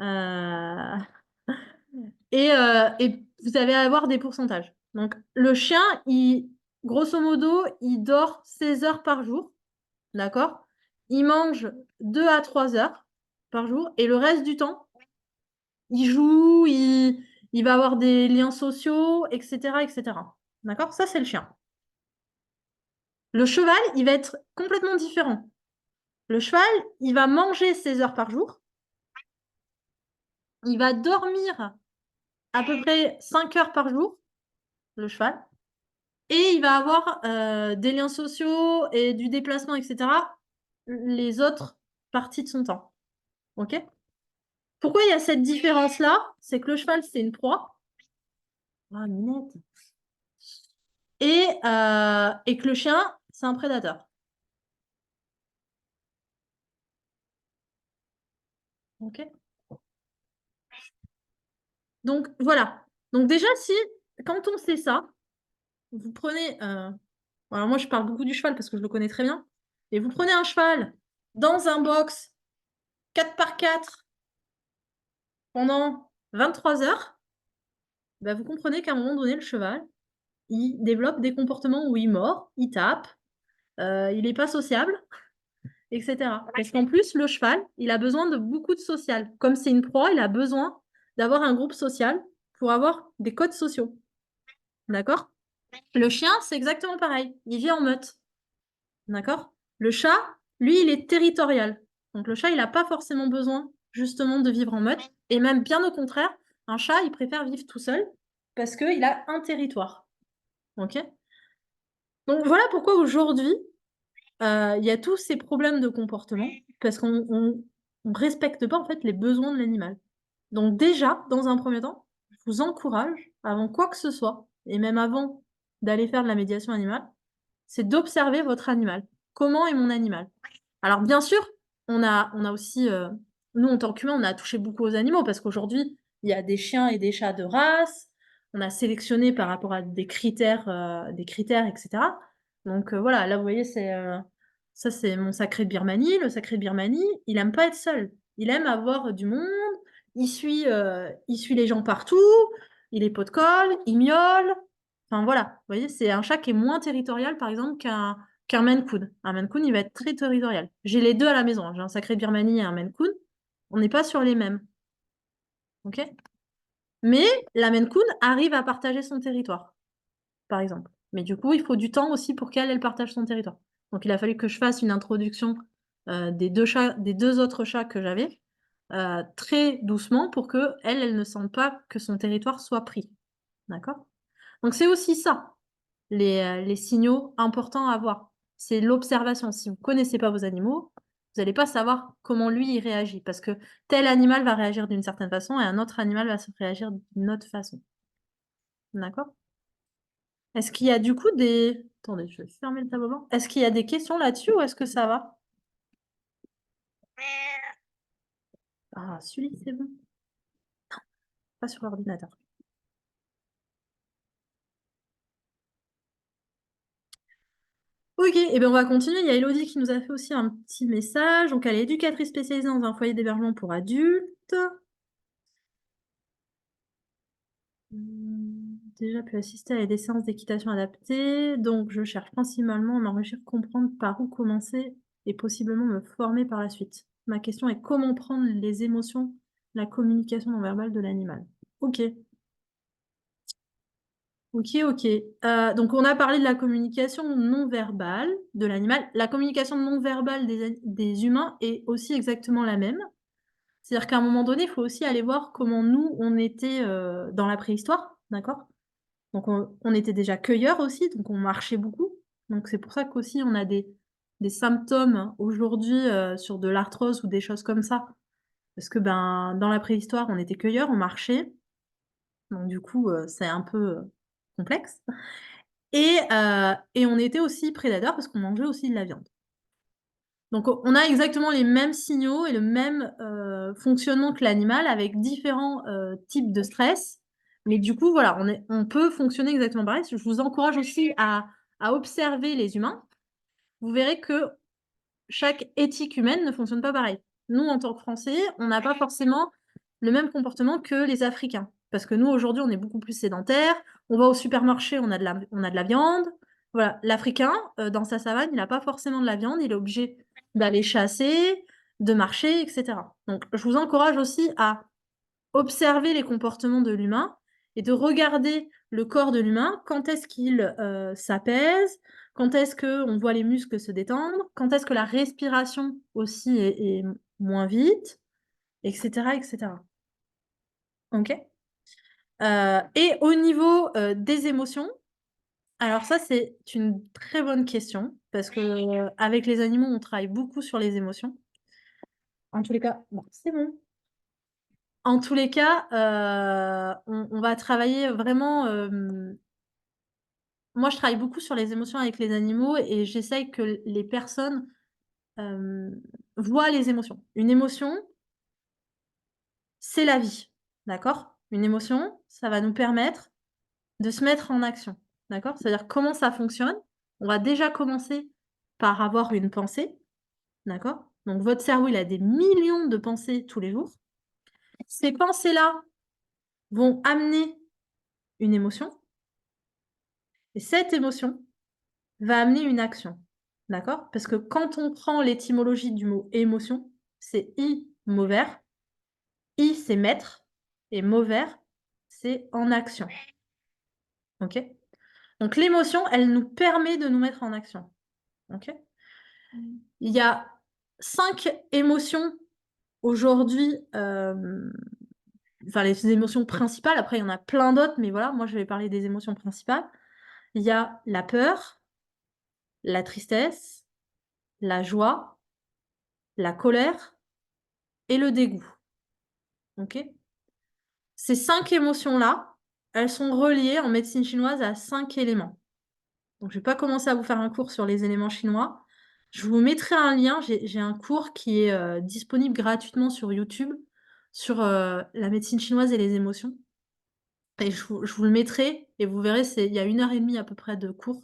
S1: Euh, et vous allez avoir des pourcentages. Donc le chien, grosso modo, il dort 16 heures par jour. D'accord? Il mange 2 à 3 heures par jour. Et le reste du temps, il joue, il va avoir des liens sociaux, etc., etc. D'accord? Ça, c'est le chien. Le cheval, il va être complètement différent. Le cheval, il va manger 16 heures par jour. Il va dormir à peu près 5 heures par jour, le cheval. Et il va avoir des liens sociaux et du déplacement, etc. les autres parties de son temps. OK? Pourquoi il y a cette différence-là? C'est que le cheval, c'est une proie. Ah, Minette. et que le chien, c'est un prédateur. OK? Donc voilà. Donc déjà si quand on sait ça, vous prenez, alors moi je parle beaucoup du cheval parce que je le connais très bien, et vous prenez un cheval dans un box 4x4 pendant 23 heures, bah, vous comprenez qu'à un moment donné, le cheval, il développe des comportements où il mord, il tape, il est pas sociable, et cetera. Parce qu'en plus, le cheval, il a besoin de beaucoup de social. Comme c'est une proie, il a besoin d'avoir un groupe social pour avoir des codes sociaux. D'accord? Le chien, c'est exactement pareil. Il vit en meute. D'accord? Le chat, lui, il est territorial. Donc le chat, il a pas forcément besoin, justement, de vivre en meute, et même bien au contraire, un chat, il préfère vivre tout seul parce qu'il a un territoire. OK? Donc voilà pourquoi aujourd'hui, il y a tous ces problèmes de comportement parce qu'on respecte pas, en fait, les besoins de l'animal. Donc déjà, dans un premier temps, je vous encourage, avant quoi que ce soit, et même avant d'aller faire de la médiation animale, c'est d'observer votre animal. Comment est mon animal? Alors bien sûr, on a aussi, nous en tant qu'humains, on a touché beaucoup aux animaux parce qu'aujourd'hui, il y a des chiens et des chats de race. On a sélectionné par rapport à des critères et cetera. Donc voilà, là vous voyez, ça c'est mon sacré de Birmanie. Le sacré de Birmanie, il aime pas être seul. Il aime avoir du monde, il suit les gens partout, il est pot de colle, il miaule. Enfin voilà, vous voyez, c'est un chat qui est moins territorial par exemple qu'un Maine Coon. Un Maine Coon, il va être très territorial. J'ai les 2 à la maison, hein. J'ai un sacré Birmanie et un Maine Coon. On n'est pas sur les mêmes. OK? Mais la Maine Coon arrive à partager son territoire, par exemple. Mais du coup, il faut du temps aussi pour qu'elle, elle partage son territoire. Donc il a fallu que je fasse une introduction, des 2 autres chats que j'avais, très doucement pour qu'elle, elle ne sente pas que son territoire soit pris. D'accord? Donc c'est aussi ça, les signaux importants à voir. C'est l'observation. Si vous connaissez pas vos animaux, vous allez pas savoir comment lui, il réagit parce que tel animal va réagir d'une certaine façon et un autre animal va se réagir d'une autre façon. D'accord? Est-ce qu'il y a du coup des attendez, je vais fermer le tableau blanc. Est-ce qu'il y a des questions là-dessus ou est-ce que ça va? Ah, celui c'est bon. Pas sur l'ordinateur. OK et ben, on va continuer. Il y a Élodie qui nous a fait aussi un petit message. Donc elle est éducatrice spécialisée dans un foyer d'hébergement pour adultes. Déjà pu assister à des séances d'équitation adaptées, donc je cherche principalement à m'enrichir, comprendre par où commencer et possiblement me former par la suite. Ma question est comment prendre les émotions, la communication non verbale de l'animal? OK. OK, OK. Donc on a parlé de la communication non verbale de l'animal. La communication non verbale des humains est aussi exactement la même. C'est-à-dire qu'à un moment donné, il faut aussi aller voir comment nous, on était, dans la préhistoire, d'accord? Donc on était déjà cueilleurs aussi, donc on marchait beaucoup. Donc c'est pour ça qu'aussi on a des symptômes aujourd'hui, sur de l'arthrose ou des choses comme ça. Parce que, ben, dans la préhistoire, on était cueilleurs, on marchait, donc du coup, c'est un peu, complexe et on était aussi prédateurs parce qu'on mangeait aussi de la viande. Donc on a exactement les mêmes signaux et le même, fonctionnement que l'animal avec différents, types de stress. Mais du coup, voilà, on peut fonctionner exactement pareil. Je vous encourage aussi à observer les humains. Vous verrez que chaque éthique humaine ne fonctionne pas pareil. Nous, en tant que Français, on n'a pas forcément le même comportement que les Africains. Parce que nous, aujourd'hui, on est beaucoup plus sédentaires. On va au supermarché, on a de la viande. Voilà, l'Africain, dans sa savane, il a pas forcément de la viande, il est obligé d'aller chasser, de marcher et cetera. Donc je vous encourage aussi à observer les comportements de l'humain et de regarder le corps de l'humain. Quand est-ce qu'il, s'apaise? Quand est-ce qu'on voit les muscles se détendre? Quand est-ce que la respiration aussi est moins vite? Et cetera et cetera. OK? Et au niveau, des émotions, alors ça, c'est une très bonne question parce que, avec les animaux, on travaille beaucoup sur les émotions. En tous les cas bon, c'est bon. En tous les cas, on va travailler vraiment, moi, je travaille beaucoup sur les émotions avec les animaux et j'essaye que les personnes, voient les émotions. Une émotion, c'est la vie, d'accord? Une émotion, ça va nous permettre de se mettre en action, d'accord? C'est-à-dire comment ça fonctionne? On va déjà commencer par avoir une pensée, d'accord? Donc votre cerveau, il a des millions de pensées tous les jours. Ces pensées-là vont amener une émotion et cette émotion va amener une action, d'accord? Parce que quand on prend l'étymologie du mot émotion, c'est I, mot vert. I, c'est mettre et mot vert, c'est en action, OK? Donc l'émotion, elle nous permet de nous mettre en action, OK? Il y a 5 émotions aujourd'hui, enfin les émotions principales, après il y en a plein d'autres, mais voilà, moi je vais parler des émotions principales. Il y a la peur, la tristesse, la joie, la colère et le dégoût. OK? Ces 5 émotions-là, elles sont reliées en médecine chinoise à 5 éléments. Donc je vais pas commencer à vous faire un cours sur les éléments chinois. Je vous mettrai un lien, j'ai un cours qui est, disponible gratuitement sur YouTube, sur, la médecine chinoise et les émotions et je vous le mettrai et vous verrez, il y a 1 heure et demie à peu près de cours,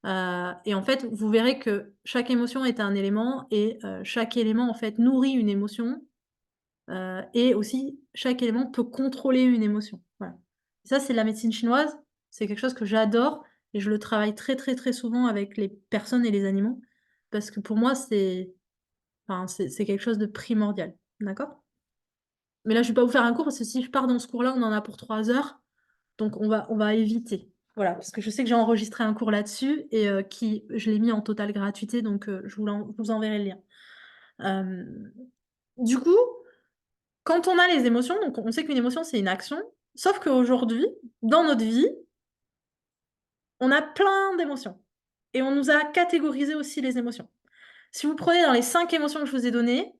S1: et en fait, vous verrez que chaque émotion est un élément et chaque élément, en fait, nourrit une émotion, et aussi chaque élément peut contrôler une émotion. Voilà. Ça, c'est de la médecine chinoise, c'est quelque chose que j'adore et je le travaille très, très, très souvent avec les personnes et les animaux parce que pour moi, c'est quelque chose de primordial. D'accord? Mais là, je vais pas vous faire un cours parce que si je pars dans ce cours-là, on en a pour 3 heures, donc on va éviter. Voilà, parce que je sais que j'ai enregistré un cours là-dessus et je l'ai mis en totale gratuité, donc je vous enverrai le lien. Du coup, quand on a les émotions, donc on sait qu'une émotion, c'est une action, sauf qu'aujourd'hui, dans notre vie, on a plein d'émotions et on nous a catégorisé aussi les émotions. Si vous prenez dans les 5 émotions que je vous ai données,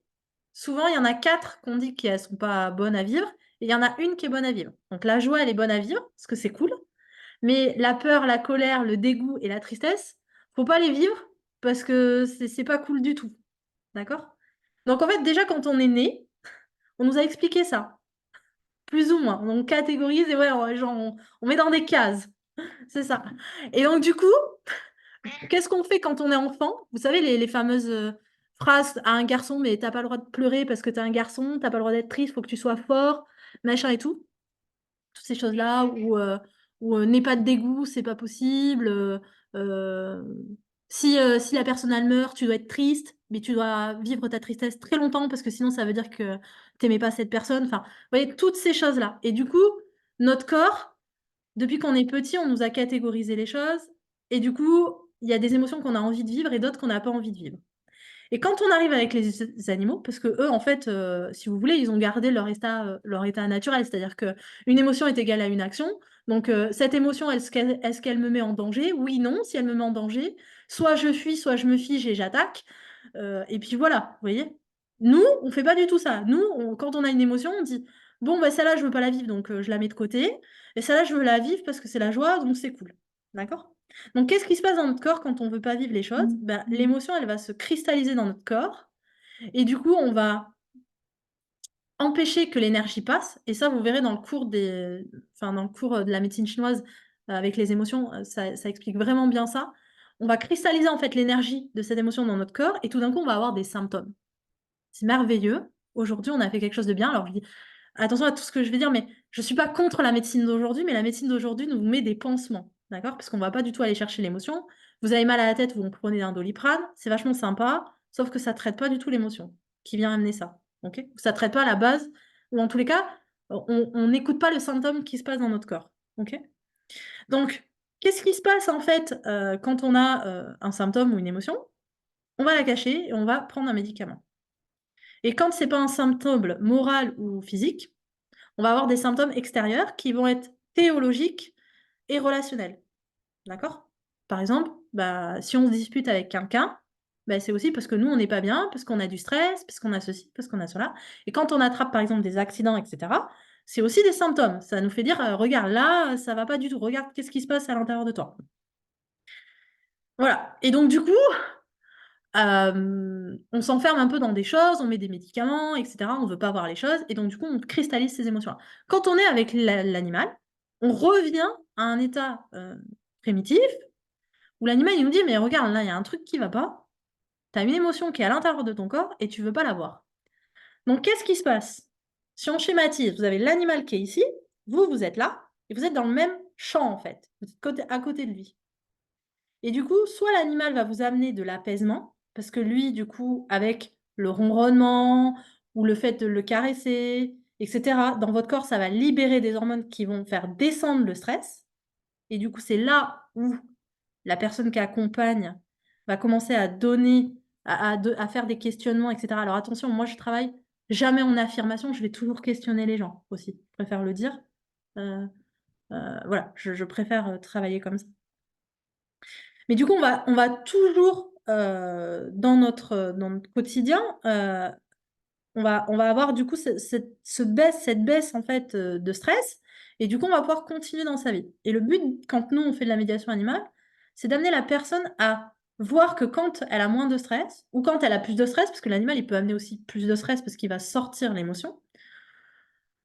S1: souvent, il y en a 4 qu'on dit qu'elles sont pas bonnes à vivre et il y en a une qui est bonne à vivre. Donc la joie, elle est bonne à vivre parce que c'est cool, mais la peur, la colère, le dégoût et la tristesse, faut pas les vivre parce que c'est pas cool du tout. D'accord? Donc en fait, déjà quand on est né, on nous a expliqué ça. Plus ou moins. On catégorise et ouais, genre on met dans des cases. C'est ça. Et donc du coup, qu'est-ce qu'on fait quand on est enfant? Vous savez les fameuses, phrases à un garçon: «Mais tu as pas le droit de pleurer parce que tu es un garçon, tu as pas le droit d'être triste, faut que tu sois fort», machin et tout. Toutes ces choses-là ou «N'aie pas de dégoût, c'est pas possible», si la personne elle meurt, tu dois être triste, mais tu dois vivre ta tristesse très longtemps parce que sinon ça veut dire que tu aimais pas cette personne. Enfin, vous voyez toutes ces choses-là et du coup, notre corps, depuis qu'on est petit, on nous a catégorisé les choses et du coup, il y a des émotions qu'on a envie de vivre et d'autres qu'on n'a pas envie de vivre. Et quand on arrive avec les animaux, parce qu'eux, en fait, si vous voulez, ils ont gardé leur état naturel. C'est-à-dire qu'une émotion est égale à une action. Donc, cette émotion, est-ce qu'elle me met en danger? Oui, non. Si elle me met en danger, soit je fuis, soit je me fige et j'attaque. Et puis voilà, vous voyez? Nous, on fait pas du tout ça. Nous, quand on a une émotion, on dit: «Bon, bah, celle-là, je veux pas la vivre, donc je la mets de côté et celle-là, je veux la vivre parce que c'est la joie, donc c'est cool». D'accord? Donc qu'est-ce qui se passe dans notre corps quand on veut pas vivre les choses? Bah, l'émotion, elle va se cristalliser dans notre corps et du coup, on va empêcher que l'énergie passe et ça, vous verrez dans le cours, de la médecine chinoise, avec les émotions, ça explique vraiment bien ça. On va cristalliser, en fait, l'énergie de cette émotion dans notre corps et tout d'un coup, on va avoir des symptômes. C'est merveilleux. Aujourd'hui, on a fait quelque chose de bien. Alors je dis attention à tout ce que je vais dire, mais je suis pas contre la médecine d'aujourd'hui, mais la médecine d'aujourd'hui nous met des pansements, d'accord? Parce qu'on va pas du tout aller chercher l'émotion. Vous avez mal à la tête, vous prenez un Doliprane, c'est vachement sympa, sauf que ça traite pas du tout l'émotion qui vient amener ça, OK? Ça traite pas la base ou en tous les cas, on n'écoute pas le symptôme qui se passe dans notre corps, OK? Donc, qu'est-ce qui se passe en fait, quand on a, un symptôme ou une émotion? On va la cacher et on va prendre un médicament. Et quand c'est pas un symptôme moral ou physique, on va avoir des symptômes extérieurs qui vont être théologiques et relationnels. D'accord? Par exemple, bah, si on se dispute avec quelqu'un, bah, c'est aussi parce que nous, on n'est pas bien, parce qu'on a du stress, parce qu'on a ceci, parce qu'on a cela. Et quand on attrape, par exemple, des accidents, et cetera, c'est aussi des symptômes. Ça nous fait dire: «Regarde, là, ça va pas du tout. Regarde qu'est-ce qui se passe à l'intérieur de toi». Voilà. Et donc, du coup, on s'enferme un peu dans des choses, on met des médicaments, etc. On veut pas voir les choses. Et donc, du coup, on cristallise ces émotions-là. Quand on est avec l'animal, on revient à un état primitif où l'animal, il nous dit, mais regarde, là, il y a un truc qui va pas. Tu as une émotion qui est à l'intérieur de ton corps et tu veux pas la voir. Donc, qu'est-ce qui se passe? Si on schématise, vous avez l'animal qui est ici, vous êtes là, et vous êtes dans le même champ, en fait. Vous êtes à côté de lui. Et du coup, soit l'animal va vous amener de l'apaisement, parce que lui, du coup, avec le ronronnement ou le fait de le caresser, etc., dans votre corps, ça va libérer des hormones qui vont faire descendre le stress. Et du coup, c'est là où la personne qui accompagne va commencer à donner, à faire des questionnements, etc. Alors attention, moi, je travaille jamais en affirmation, je vais toujours questionner les gens aussi. Je préfère le dire. Voilà, je préfère travailler comme ça. Mais du coup, on va toujours, dans notre quotidien, on va avoir du coup cette baisse en fait, de stress et du coup, on va pouvoir continuer dans sa vie. Et le but, quand nous, on fait de la médiation animale, c'est d'amener la personne à voir que quand elle a moins de stress ou quand elle a plus de stress, parce que l'animal, il peut amener aussi plus de stress parce qu'il va sortir l'émotion,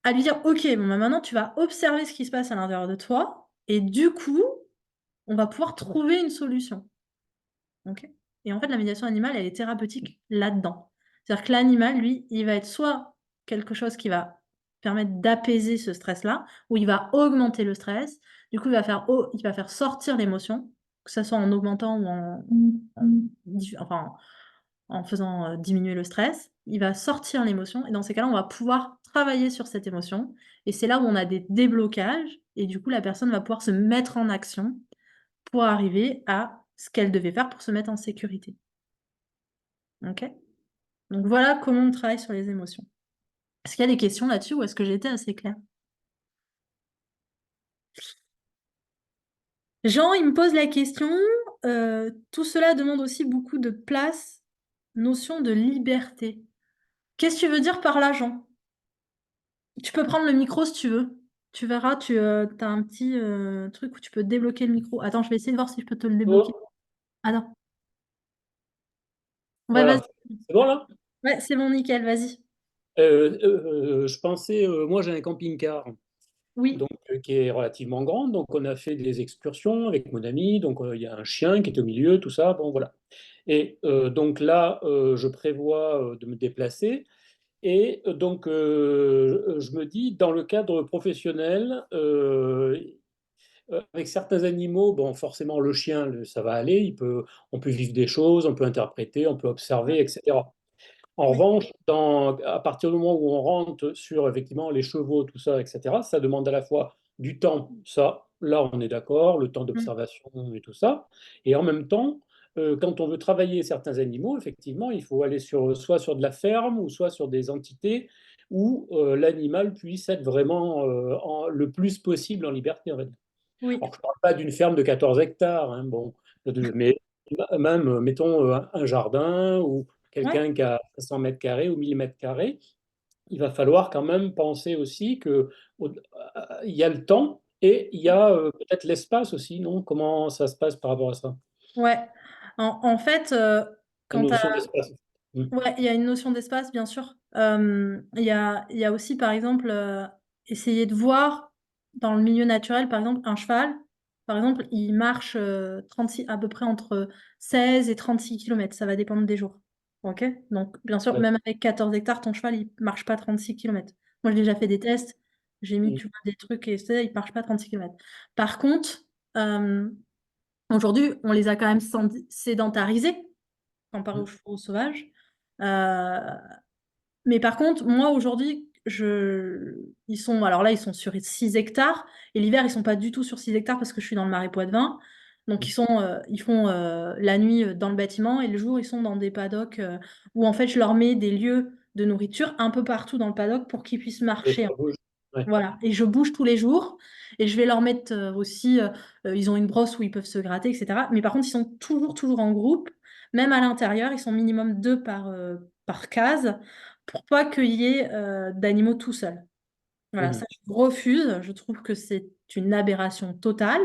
S1: à lui dire: «OK, bon, bah, maintenant tu vas observer ce qui se passe à l'intérieur de toi et du coup, on va pouvoir trouver une solution». OK. Et en fait, la médiation animale, elle est thérapeutique là-dedans. C'est-à-dire que l'animal, lui, il va être soit quelque chose qui va permettre d'apaiser ce stress-là, ou il va augmenter le stress. Du coup, il va faire sortir l'émotion, que ça soit en augmentant ou en faisant, diminuer le stress. Il va sortir l'émotion et dans ces cas-là, on va pouvoir travailler sur cette émotion et c'est là où on a des déblocages et du coup, la personne va pouvoir se mettre en action pour arriver à ce qu'elle devait faire pour se mettre en sécurité. OK? Donc voilà comment on travaille sur les émotions. Est-ce qu'il y a des questions là-dessus ou est-ce que j'ai été assez claire? Jean, il me pose la question, tout cela demande aussi beaucoup de place, notion de liberté. Qu'est-ce que tu veux dire par là, Jean? Tu peux prendre le micro si tu veux. Tu verras, tu as un petit, truc où tu peux débloquer le micro. Attends, je vais essayer de voir si je peux te le débloquer.
S2: Oh,
S1: Attends. Ouais, vas-y.
S2: voilà. C'est bon là?
S1: Ouais, c'est bon, nickel, vas-y.
S2: Je pensais, moi j'ai un camping-car
S1: Oui.
S2: donc, qui est relativement grand, donc on a fait des excursions avec mon ami, donc il y a un chien qui est au milieu, tout ça, bon voilà. Et donc là, je prévois de me déplacer, et donc je me dis, dans le cadre professionnel, avec certains animaux, bon, forcément le chien, ça va aller, on peut vivre des choses, on peut interpréter, on peut observer, etc. En
S1: Oui.
S2: revanche, à partir du moment où on rentre sur effectivement les chevaux, tout ça, etc., ça demande à la fois du temps, ça, là on est d'accord, le temps
S1: Mmh.
S2: d'observation et tout ça, et en même temps, quand on veut travailler certains animaux, effectivement, il faut aller soit sur de la ferme, ou soit sur des entités où l'animal puisse être vraiment le plus possible en liberté, en fait.
S1: Oui.
S2: Alors, je ne parle pas d'une ferme de 14 hectares, hein, bon, mais même, mettons, un jardin ou
S1: Ouais.
S2: quelqu'un qui a 500 mètres carrés ou 1000 mètres carrés, il va falloir quand même penser aussi il y a le temps et il y a peut-être l'espace aussi, non? Comment ça se passe par rapport à ça?
S1: Ouais. En fait,
S2: La
S1: quand tu
S2: notion d'espace. Mm.
S1: ouais, il y a une notion d'espace, bien sûr. Il y a aussi, par exemple, essayer de voir dans le milieu naturel, par exemple, un cheval, par exemple, il marche, 36 à peu près entre 16 et 36 kilomètres. Ça va dépendre des jours. OK? Donc bien sûr, même avec 14 hectares, ton cheval, il marche pas 36 kilomètres. Moi, j'ai déjà fait des tests, j'ai mis,
S2: Mm.
S1: tu vois, des trucs et ça, il marche pas 36 kilomètres. Par contre, hem, aujourd'hui, on les a quand même sédentarisés comparé aux chevaux sauvages. Heu, mais par contre, moi aujourd'hui, ils sont sur 6 hectares et l'hiver, ils sont pas du tout sur 6 hectares parce que je suis dans le Marais Poitevin. Donc ils font, la nuit, dans le bâtiment et le jour, ils sont dans des paddocks, où en fait, je leur mets des lieux de nourriture un peu partout dans le paddock pour qu'ils puissent
S2: Et
S1: marcher.
S2: ça bouge. Ouais.
S1: Voilà, et je bouge tous les jours et je vais leur mettre, aussi, ils ont une brosse où ils peuvent se gratter et cetera. Mais par contre, ils sont toujours, toujours en groupe. Même à l'intérieur, ils sont minimum 2 par case pour pas qu'il y ait, d'animaux tout seuls. Voilà,
S2: Mhm.
S1: ça je refuse. Je trouve que c'est une aberration totale.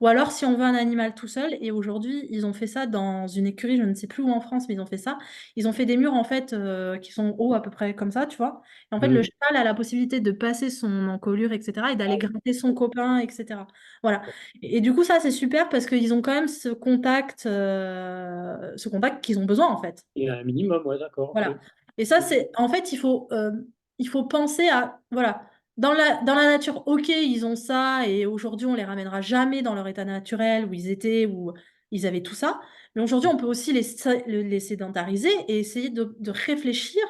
S1: Ou alors, si on veut un animal tout seul, et aujourd'hui, ils ont fait ça dans une écurie, je ne sais plus où en France, mais ils ont fait ça. Ils ont fait des murs, en fait, qui sont hauts à peu près comme ça, tu vois. Et en fait, le
S2: Mhm.
S1: cheval a la possibilité de passer son encolure, etc., et
S2: Ah,
S1: d'aller gratter son copain, etc. Voilà. Et du coup, ça, c'est super parce qu'ils ont quand même ce contact qu'ils ont besoin, en fait.
S2: il y a un minimum, ouais, d'accord, ok.
S1: Voilà. Et ça,
S2: Mhm.
S1: c'est, en fait, il faut penser à, voilà, dans la nature, ok, ils ont ça, et aujourd'hui, on les ramènera jamais dans leur état naturel où ils étaient, où ils avaient tout ça. Mais aujourd'hui, on peut aussi les sédentariser et essayer de réfléchir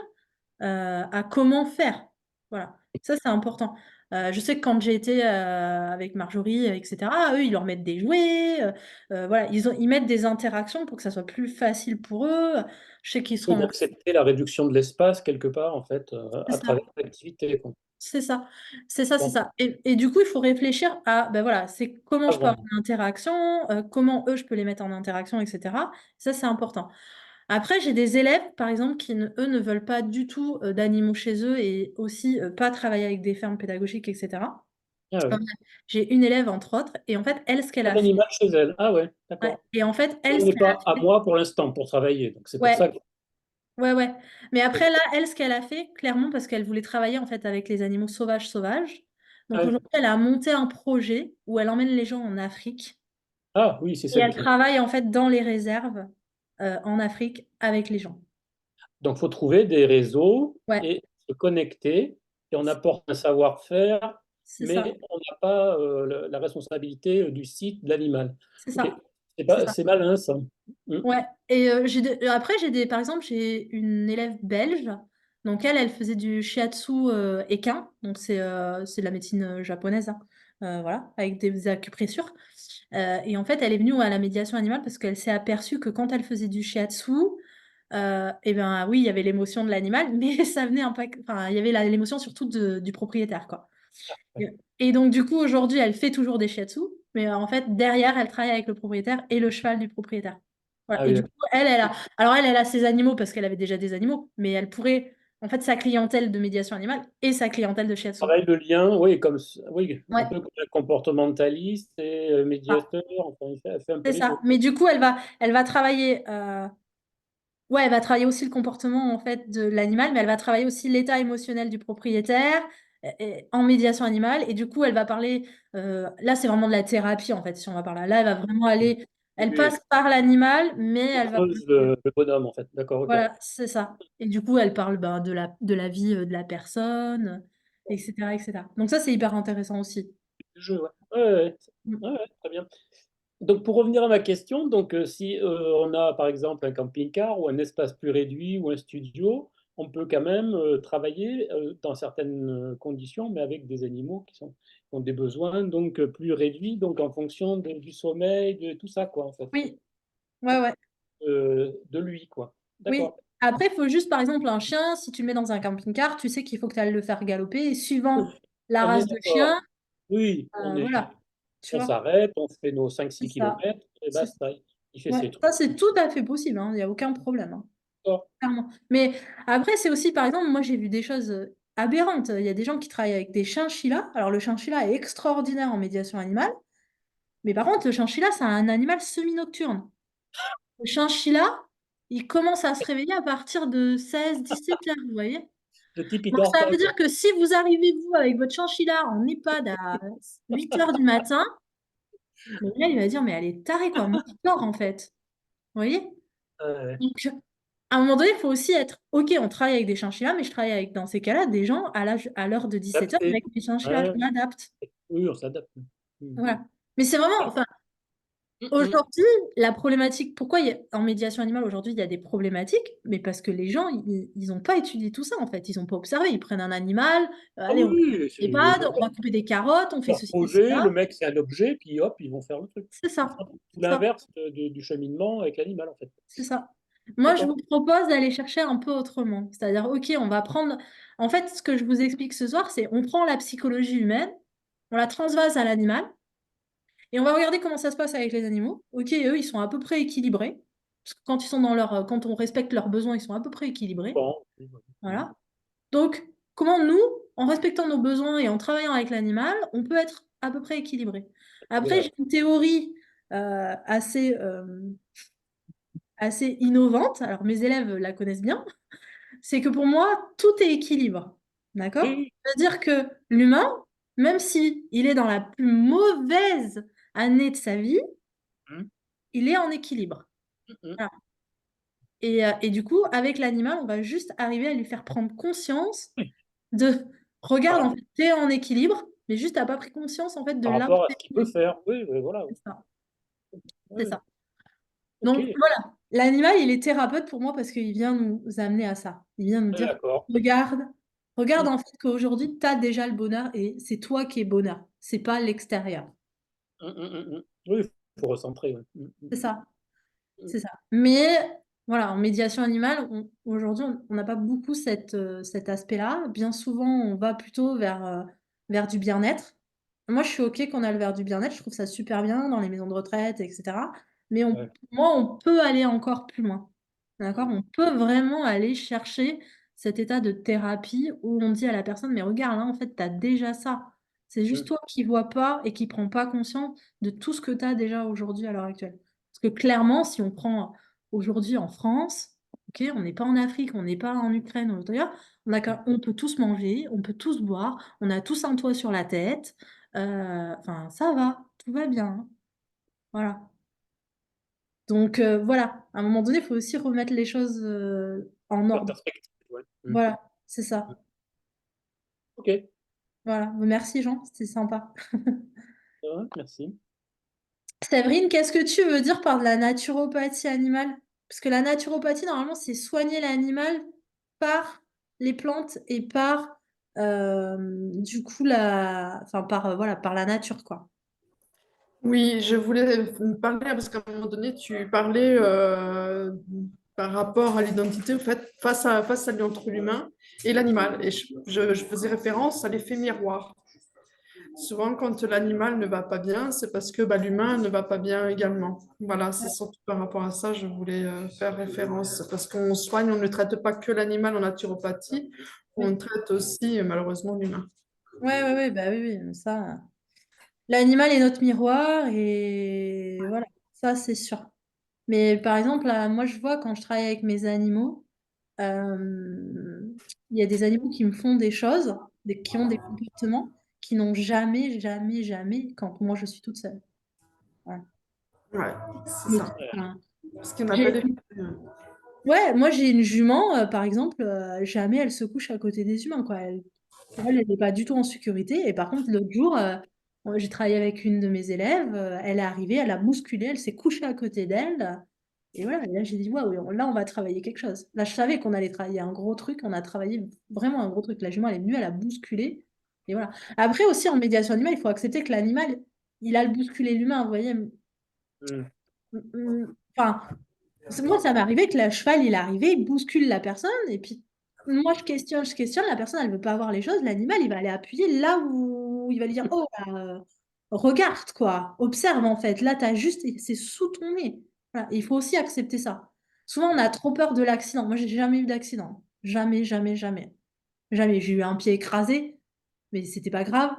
S1: à comment faire. Voilà. Ça, c'est important. Je sais que quand j'ai été avec Marjorie, etc., eux, ils leur mettent des jouets. Voilà, ils mettent des interactions pour que ça soit plus facile pour eux. Je sais qu'ils
S2: Oui,
S1: seront.
S2: d'accepter la réduction de l'espace quelque part, en fait,
S1: C'est
S2: à travers
S1: ça.
S2: l'activité, quoi.
S1: C'est ça, c'est ça, c'est
S2: Bon,
S1: ça. Et du coup, il faut réfléchir à, ben voilà, c'est comment je peux avoir
S2: avant.
S1: une interaction, comment eux, je peux les mettre en interaction, etc. Ça, c'est important. Après, j'ai des élèves, par exemple, eux, ne veulent pas du tout d'animaux chez eux et aussi pas travailler avec des fermes pédagogiques, etc.
S2: Ah
S1: Euh,
S2: ouais.
S1: J'ai une élève, entre autres, et en fait, elle, ce qu'elle
S2: Pas
S1: a fait,
S2: d'animal chez elle. Ah ouais,
S1: ouais,
S2: d'accord.
S1: et en fait, elle,
S2: Elle
S1: ce
S2: n'est
S1: qu'elle a
S2: pas à
S1: fait,
S2: moi pour l'instant pour travailler, donc c'est pour
S1: ouais,
S2: ça que.
S1: ouais, ouais. Mais après, là, elle, ce qu'elle a fait, clairement, parce qu'elle voulait travailler en fait avec les animaux sauvages sauvages. Donc
S2: Ouais.
S1: aujourd'hui, elle a monté un projet où elle emmène les gens en Afrique
S2: Ah oui, c'est
S1: et
S2: celle
S1: elle
S2: qui.
S1: travaille en fait dans les réserves en Afrique avec les gens.
S2: Donc, il faut trouver des réseaux
S1: Ouais,
S2: et se connecter, et on apporte un savoir-faire,
S1: c'est ça,
S2: mais on n'a pas la responsabilité du site, de l'animal.
S1: c'est
S2: Ok,
S1: ça, c'est ça.
S2: c'est malin ça. Mm.
S1: Ouais. Et après, par exemple, j'ai une élève belge. Donc elle faisait du shiatsu équin. Donc c'est de la médecine japonaise, hein. Voilà, avec des acupressures. Et en fait, elle est venue à la médiation animale parce qu'elle s'est aperçue que quand elle faisait du shiatsu, et ben oui, il y avait l'émotion de l'animal, mais ça venait un peu, enfin, il y avait l'émotion surtout du propriétaire, quoi.
S2: Ouais.
S1: Et donc, du coup, aujourd'hui, elle fait toujours des shiatsu, mais en fait, derrière, elle travaille avec le propriétaire et le cheval du propriétaire. Voilà.
S2: Ah
S1: Et
S2: oui,
S1: du coup,
S2: d'accord.
S1: alors elle a ses animaux parce qu'elle avait déjà des animaux, mais elle pourrait, en fait, sa clientèle de médiation animale et sa clientèle de shiatsu.
S2: Travail de lien, oui, oui, un
S1: Ouais,
S2: peu comme un comportementaliste et médiateur, enfin, elle fait un peu
S1: c'est
S2: les deux.
S1: ça. Mais du coup, elle va travailler. Ouais, elle va travailler aussi le comportement en fait de l'animal, mais elle va travailler aussi l'état émotionnel du propriétaire en médiation animale. Et du coup, elle va parler. Là, c'est vraiment de la thérapie en fait, si on va par là. Là, elle va vraiment aller. Elle
S2: Oui,
S1: passe par l'animal, mais
S2: elle
S1: elle va.
S2: creuse le bonhomme, en fait. D'accord, ok.
S1: Voilà, c'est ça. Et du coup, elle parle ben, de la vie de la personne, etc., etc. Donc ça, c'est hyper intéressant aussi.
S2: Le jeu, ouais. Ouais, ouais,
S1: Mm.
S2: ouais, ouais, très bien. Donc, pour revenir à ma question, donc, si on a par exemple un camping-car ou un espace plus réduit ou un studio, on peut quand même travailler dans certaines conditions, mais avec des animaux qui ont des besoins donc plus réduits, donc en fonction du sommeil, de tout ça, quoi, en fait,
S1: Oui, ouais, ouais.
S2: de lui, quoi.
S1: Oui.
S2: D'accord.
S1: Après, il faut juste, par exemple, un chien, si tu le mets dans un camping-car, tu sais qu'il faut que tu ailles le faire galoper. Et suivant la
S2: On est
S1: race de chien,
S2: d'accord. Oui,
S1: voilà. Tu
S2: on
S1: vois,
S2: s'arrête, on fait nos cinq
S1: c'est
S2: six
S1: ça.
S2: kilomètres et
S1: C'est
S2: basta. Il fait
S1: ouais.
S2: ses trucs.
S1: Ça, c'est tout à fait possible, hein. Il n'y a aucun problème, hein.
S2: D'accord.
S1: Clairement. Mais après, c'est aussi, par exemple, moi, j'ai vu des choses aberrantes. Il y a des gens qui travaillent avec des chinchillas. Alors, le chinchilla est extraordinaire en médiation animale. Mais par contre, le chinchilla, c'est un animal semi-nocturne. Le chinchilla, il commence à se réveiller à partir de 16 17 heures, vous voyez?
S2: Le type, il
S1: Donc,
S2: dort
S1: ça
S2: pas,
S1: veut
S2: quoi.
S1: dire que si vous arrivez, vous, avec votre chinchilla en EHPAD à 8 heures du matin, le gars, il va dire, mais elle est tarée, quoi. Moi, je dors, en fait. Vous voyez?
S2: Ouais,
S1: Donc, à un moment donné, il faut aussi être, OK, on travaille avec des chinchillas, mais je travaille avec, dans ces cas-là, des gens à l'heure de 17 heures
S2: adapté.
S1: avec des chinchillas.
S2: Ouais,
S1: Je m'adapte.
S2: oui, on s'adapte. Mm.
S1: Voilà. Mais c'est vraiment, enfin,
S2: Mm, mm.
S1: aujourd'hui, la problématique, pourquoi en médiation animale, aujourd'hui, il y a des problématiques, mais parce que les gens, ils n'ont pas étudié tout ça, en fait. Ils n'ont pas observé. Ils prennent un animal,
S2: Ah
S1: allez, on va faire
S2: oui,
S1: un EHPAD, on va couper des carottes, on fait
S2: leur
S1: ceci,
S2: projet,
S1: etc.
S2: le mec c'est un objet, puis hop, ils vont faire le truc.
S1: C'est
S2: C'est
S1: ça.
S2: tout
S1: C'est ça.
S2: l'inverse du cheminement avec l'animal, en fait.
S1: C'est ça. Moi, je
S2: D'accord.
S1: vous propose d'aller chercher un peu autrement. C'est-à-dire, OK, on va prendre. En fait, ce que je vous explique ce soir, c'est on prend la psychologie humaine, on la transvase à l'animal, et on va regarder comment ça se passe avec les animaux. OK, eux, ils sont à peu près équilibrés. Parce que quand ils sont dans quand on respecte leurs besoins, ils sont à peu près équilibrés.
S2: Bon.
S1: Voilà. Donc, comment nous, en respectant nos besoins et en travaillant avec l'animal, on peut être à peu près équilibré. Après,
S2: Voilà.
S1: j'ai une théorie assez innovante, alors mes élèves la connaissent bien, c'est que pour moi, tout est équilibre. D'accord?
S2: Oui,
S1: C'est-à-dire que l'humain, même si il est dans la plus mauvaise année de sa vie,
S2: oui.
S1: il est en équilibre.
S2: Mhm.
S1: Voilà. Et du coup, avec l'animal, on va juste arriver à lui faire prendre conscience
S2: Oui.
S1: de regarde,
S2: Par,
S1: en fait, t'es en équilibre, mais juste t'as pas pris conscience en fait de
S2: par
S1: là où
S2: rapport à
S1: t'es.
S2: ce qu'il peut faire. Oui, oui, voilà.
S1: C'est ça.
S2: Oui,
S1: C'est
S2: oui.
S1: ça.
S2: Ok,
S1: Donc voilà, l'animal, il est thérapeute pour moi parce qu'il vient nous amener à ça. Il vient nous dire,
S2: d'accord.
S1: regarde, regarde
S2: Mhm.
S1: en fait qu'aujourd'hui, tu as déjà le bonheur et c'est toi qui es bonheur, c'est pas l'extérieur.
S2: Mhm. Oui, il faut recentrer. Oui. Mhm.
S1: C'est ça,
S2: Mhm.
S1: c'est ça. Mais voilà, en médiation animale, aujourd'hui, on n'a pas beaucoup cet aspect-là. Bien souvent, on va plutôt vers du bien-être. Moi, je suis OK qu'on a le vers du bien-être, je trouve ça super bien dans les maisons de retraite, etc. Mais
S2: Ouais.
S1: moi, on peut aller encore plus loin. D'accord? On peut vraiment aller chercher cet état de thérapie où on dit à la personne, mais regarde, là, en fait, tu as déjà ça. C'est juste
S2: Mhm.
S1: toi qui vois pas et qui prends pas conscience de tout ce que tu as déjà aujourd'hui à l'heure actuelle. Parce que clairement, si on prend aujourd'hui en France, ok, on n'est pas en Afrique, on n'est pas en Ukraine ou ailleurs, on peut tous manger, on peut tous boire, on a tous un toit sur la tête. Enfin, ça va, tout va bien, hein. Voilà. Donc voilà, à un moment donné, il faut aussi remettre les choses en
S2: La
S1: ordre.
S2: perspective. Ouais. Mhm.
S1: Voilà, c'est ça.
S2: Ok,
S1: Voilà. Merci Jean, c'était sympa.
S2: ça va, merci.
S1: Séverine, qu'est-ce que tu veux dire par de la naturopathie animale? Parce que la naturopathie, normalement, c'est soigner l'animal par les plantes et par, du coup, enfin, voilà, par la nature, quoi.
S3: Oui, je voulais parler parce qu'à un moment donné, tu parlais par rapport à l'identité, en fait, face à entre l'humain et l'animal. Et je faisais référence à l'effet miroir. Souvent, quand l'animal ne va pas bien, c'est parce que bah, l'humain ne va pas bien également. Voilà, c'est surtout par rapport à ça, je voulais faire référence. Parce qu'on soigne, on ne traite pas que l'animal en naturopathie,
S1: Ouais,
S3: on traite aussi malheureusement l'humain.
S1: ouais, ouais, bah oui, oui, ça. L'animal est notre miroir et voilà, ça, c'est sûr. Mais par exemple, là, moi, je vois quand je travaille avec mes animaux, euh, il y a des animaux qui me font des choses, qui ont des comportements qui n'ont jamais, jamais, jamais quand moi je suis toute seule. Voilà.
S3: Ouais, c'est
S1: Donc,
S3: ça.
S1: enfin,
S3: Ce qu'on appelle
S1: j'ai-
S3: effet.
S1: ouais, moi j'ai une jument, par exemple, jamais elle se couche à côté des humains, quoi. Pour elle, elle n'est pas du tout en sécurité. Et par contre, l'autre jour, j'ai travaillé avec une de mes élèves, elle est arrivée, elle a bousculé, elle s'est couchée à côté d'elle. Et voilà, et là j'ai dit, waouh, là on va travailler quelque chose. Là, je savais qu'on allait travailler un gros truc, on a travaillé vraiment un gros truc. La jument, elle est venue, elle a bousculé. Et voilà. Après aussi, en médiation animale, il faut accepter que l'animal, il a le bousculé l'humain, vous voyez.
S2: Mhm.
S1: Enfin, moi, ça m'est arrivé que le cheval, il est arrivé, il bouscule la personne, et puis moi, je questionne, la personne, elle veut pas voir les choses, l'animal, il va aller appuyer là où il va lui dire, oh, là, regarde, quoi, observe, en fait, là, t'as juste, c'est sous ton nez. Voilà. Et il faut aussi accepter ça. Souvent, on a trop peur de l'accident. Moi, j'ai jamais eu d'accident. Jamais, jamais, jamais. Jamais. J'ai eu un pied écrasé, mais c'était pas grave.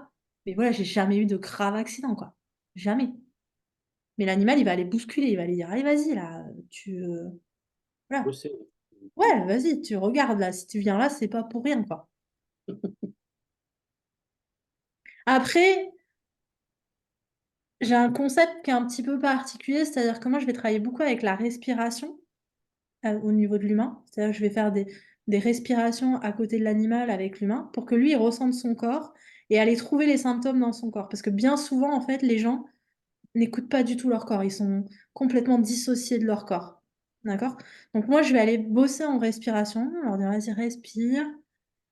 S1: Mais voilà, j'ai jamais eu de grave accident, quoi. Jamais. Mais l'animal, il va aller bousculer, il va aller dire, allez, vas-y, là,
S2: Je
S1: voilà.
S2: sais.
S1: Ouais, vas-y, tu regardes, là, si tu viens là, c'est pas pour rien, quoi. Après, j'ai un concept qui est un petit peu particulier, c'est-à-dire que moi, je vais travailler beaucoup avec la respiration au niveau de l'humain. C'est-à-dire que je vais faire des respirations à côté de l'animal avec l'humain pour que lui, il ressente son corps et aller trouver les symptômes dans son corps. Parce que bien souvent, en fait, les gens n'écoutent pas du tout leur corps. Ils sont complètement dissociés de leur corps. D'accord? Donc moi, je vais aller bosser en respiration, leur dire, vas-y, respire.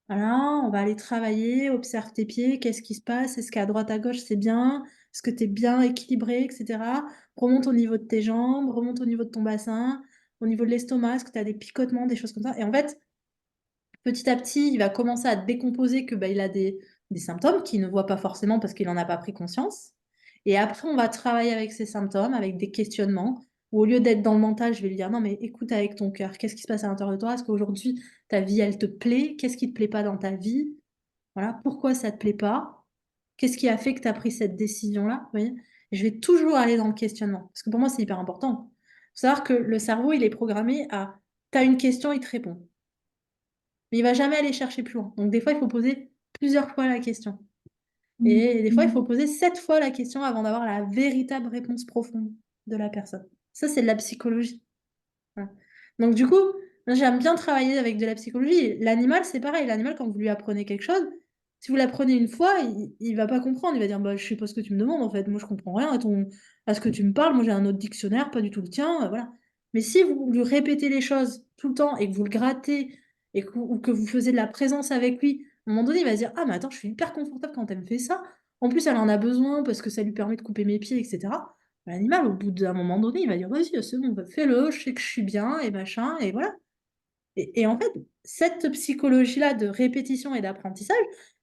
S1: Voilà, on va aller travailler, observe tes pieds, qu'est-ce qui se passe? Est-ce qu'à droite, à gauche, c'est bien? Est-ce que tu es bien équilibré, etc. Remonte au niveau de tes jambes, remonte au niveau de ton bassin, au niveau de l'estomac, est-ce que tu as des picotements, des choses comme ça? Et en fait, petit à petit, il va commencer à décomposer que bah, il a des symptômes qu'il ne voit pas forcément parce qu'il n'en a pas pris conscience. Et après, on va travailler avec ces symptômes, avec des questionnements, où au lieu d'être dans le mental, je vais lui dire, non, mais écoute avec ton cœur, qu'est-ce qui se passe à l'intérieur de toi? Est-ce qu'aujourd'hui, ta vie, elle te plaît? Qu'est-ce qui te plaît pas dans ta vie? Voilà, pourquoi ça te plaît pas? qu'est-ce qui a fait que tu as pris cette décision-là, vous voyez? Et je vais toujours aller dans le questionnement, parce que pour moi, c'est hyper important. Il faut savoir que le cerveau, il est programmé à, tu as une question, il te répond. Mais il va jamais aller chercher plus loin. Donc des fois, il faut poser plusieurs fois la question. Et des fois, il faut poser 7 fois la question avant d'avoir la véritable réponse profonde de la personne. Ça, c'est de la psychologie. Voilà. Donc du coup, moi, j'aime bien travailler avec de la psychologie. L'animal, c'est pareil. L'animal, quand vous lui apprenez quelque chose, si vous l'apprenez une fois, il va pas comprendre. Il va dire, bah, je sais pas ce que tu me demandes, en fait. Moi, je comprends rien à ce que tu me parles. Moi, j'ai un autre dictionnaire, pas du tout le tien. Voilà. Mais si vous lui répétez les choses tout le temps et que vous le grattez ou que vous faisiez de la présence avec lui, à un moment donné, il va se dire, ah, mais attends, je suis hyper confortable quand elle me fait ça. En plus, elle en a besoin parce que ça lui permet de couper mes pieds, etc. L'animal, au bout d'un moment donné, il va dire, vas-y, c'est bon, bah, fais-le, je sais que je suis bien, et machin, et voilà. Et en fait, cette psychologie-là de répétition et d'apprentissage,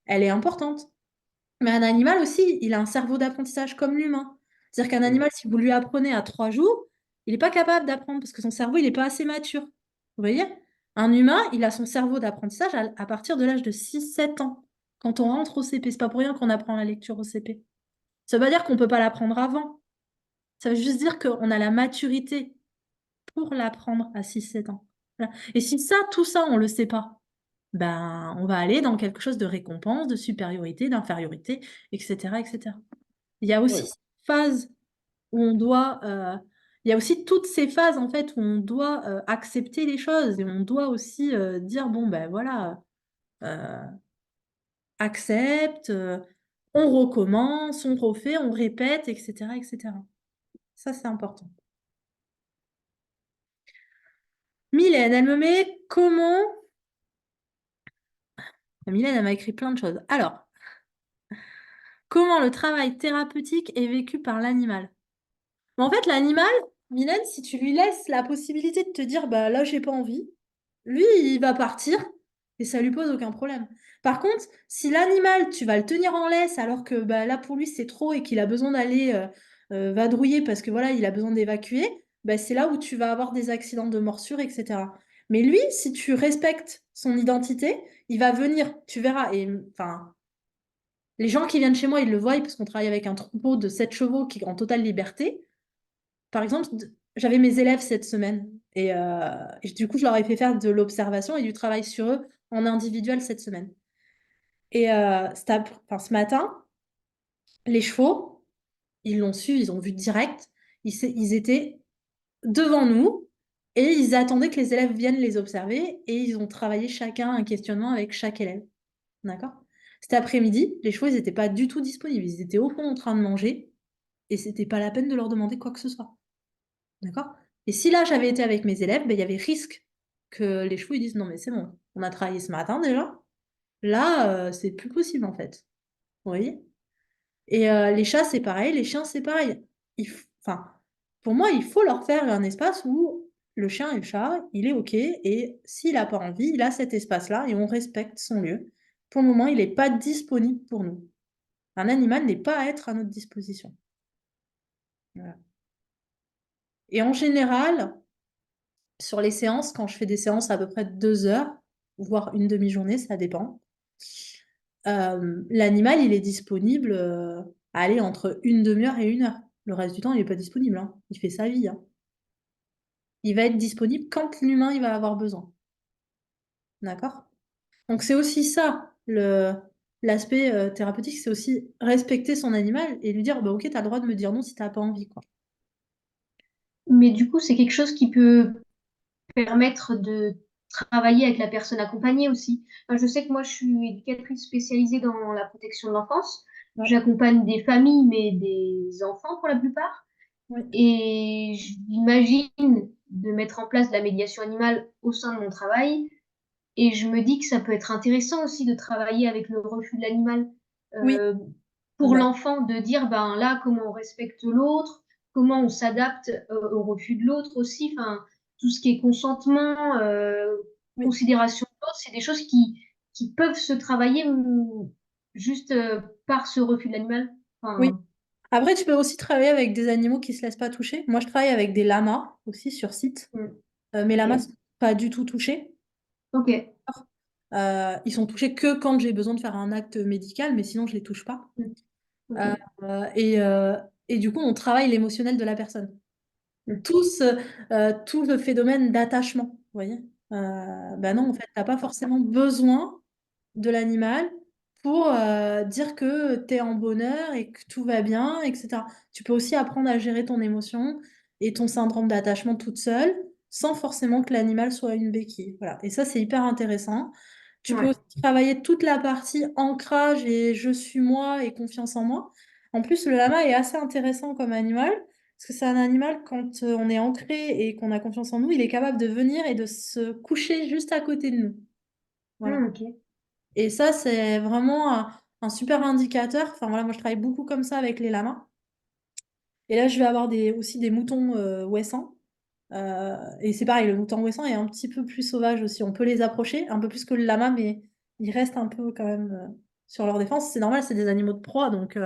S1: elle est importante. Mais un animal aussi, il a un cerveau d'apprentissage comme l'humain. C'est-à-dire qu'un
S2: Mm.
S1: animal, si vous lui apprenez à 3 jours, il n'est pas capable d'apprendre parce que son cerveau, il n'est pas assez mature. Vous voyez? Un humain, il a son cerveau d'apprentissage à partir de l'âge de 6, 7 ans. Quand on rentre au CP, c'est pas pour rien qu'on apprend la lecture au CP. Ça veut pas dire qu'on ne peut pas l'apprendre avant. Ça veut juste dire qu'on a la maturité pour l'apprendre à 6, 7 ans. Voilà. Et si ça, tout ça, on ne le sait pas, ben, on va aller dans quelque chose de récompense, de supériorité, d'infériorité, etc., etc. Il y a aussi
S2: Ouais.
S1: cette phase où on doit... il y a aussi toutes ces phases, en fait, où on doit accepter les choses et on doit aussi dire, bon, ben voilà, euh, accepte, on recommence, on refait, on répète, etc., etc. Ça, c'est important. Mylène, elle me met comment... Mylène, elle m'a écrit plein de choses. Alors, comment le travail thérapeutique est vécu par l'animal? En fait, l'animal, Mylène, si tu lui laisses la possibilité de te dire, bah là, j'ai pas envie, lui, il va partir et ça lui pose aucun problème. Par contre, si l'animal, tu vas le tenir en laisse alors que bah, là, pour lui, c'est trop et qu'il a besoin d'aller vadrouiller parce que voilà, il a besoin d'évacuer, bah, c'est là où tu vas avoir des accidents de morsure, etc. Mais lui, si tu respectes son identité, il va venir, tu verras. Et enfin, les gens qui viennent chez moi, ils le voient parce qu'on travaille avec un troupeau de 7 chevaux qui est en totale liberté. Par exemple, j'avais mes élèves cette semaine et du coup, je leur ai fait faire de l'observation et du travail sur eux en individuel cette semaine. Et enfin, ce matin, les chevaux, ils l'ont su, ils ont vu direct, ils étaient devant nous et ils attendaient que les élèves viennent les observer et ils ont travaillé chacun un questionnement avec chaque élève. D'accord? Cet après-midi, les chevaux, ils n'étaient pas du tout disponibles. Ils étaient au fond en train de manger et c'était pas la peine de leur demander quoi que ce soit. D'accord? Et si là, j'avais été avec mes élèves, ben, il y avait risque que les chevaux ils disent non, mais c'est bon, on a travaillé ce matin déjà. Là, c'est plus possible en fait. Vous voyez? Et les chats, c'est pareil, les chiens, c'est pareil. Enfin, pour moi, il faut leur faire un espace où le chien et le chat, il est OK. Et s'il n'a pas envie, il a cet espace-là et on respecte son lieu. Pour le moment, il n'est pas disponible pour nous. Un animal n'est pas à être à notre disposition. Voilà. Et en général, sur les séances, quand je fais des séances à peu près de 2 heures, voire une demi-journée, ça dépend, l'animal, il est disponible allez, entre une demi-heure et 1 heure. Le reste du temps, il n'est pas disponible, hein. Il fait sa vie, hein. Il va être disponible quand l'humain il va avoir besoin. D'accord? Donc c'est aussi ça, l'aspect thérapeutique, c'est aussi respecter son animal et lui dire, bah, ok, tu as le droit de me dire non si tu n'as pas envie, quoi.
S4: Mais du coup, c'est quelque chose qui peut permettre de travailler avec la personne accompagnée aussi. Enfin, je sais que moi, je suis éducatrice spécialisée dans la protection de l'enfance.
S1: Ouais,
S4: J'accompagne des familles, mais des enfants pour la plupart.
S1: ouais,
S4: Et j'imagine de mettre en place de la médiation animale au sein de mon travail. Et je me dis que ça peut être intéressant aussi de travailler avec le refus de l'animal.
S1: oui.
S4: Euh,
S1: Ah
S4: pour
S1: bah,
S4: l'enfant, de dire, ben là, comment on respecte l'autre, comment on s'adapte au refus de l'autre aussi. Enfin, tout ce qui est consentement,
S1: oui,
S4: considération de l'autre, c'est des choses qui peuvent se travailler juste par ce refus de l'animal.
S1: oui.
S4: Enfin,
S1: Après, tu peux aussi travailler avec des animaux qui ne se laissent pas toucher. Moi, je travaille avec des lamas aussi sur site. Mes
S4: ok.
S1: lamas ne sont pas du tout touchés.
S4: Ok.
S1: Ils sont touchés que quand j'ai besoin de faire un acte médical, mais sinon, je les touche pas.
S3: Ok.
S1: Euh, et, euh, et du coup, on travaille l'émotionnel de la personne. Tout le phénomène d'attachement, vous voyez. Bah non, en fait, t'as pas forcément besoin de l'animal pour dire que tu es en bonheur et que tout va bien, etc. Tu peux aussi apprendre à gérer ton émotion et ton syndrome d'attachement toute seule, sans forcément que l'animal soit une béquille. Voilà. Et ça, c'est hyper intéressant. Tu peux
S3: Ouais.
S1: aussi travailler toute la partie ancrage et je suis moi et confiance en moi. En plus, le lama est assez intéressant comme animal, parce que c'est un animal, quand on est ancré et qu'on a confiance en nous, il est capable de venir et de se coucher juste à côté de nous. Voilà.
S4: Ok.
S1: Et ça, c'est vraiment un super indicateur. Enfin voilà, moi je travaille beaucoup comme ça avec les lamas. Et là, je vais avoir aussi des moutons ouessants. Et c'est pareil, le mouton ouessant est un petit peu plus sauvage aussi. On peut les approcher un peu plus que le lama, mais ils restent un peu quand même sur leur défense. C'est normal, c'est des animaux de proie, donc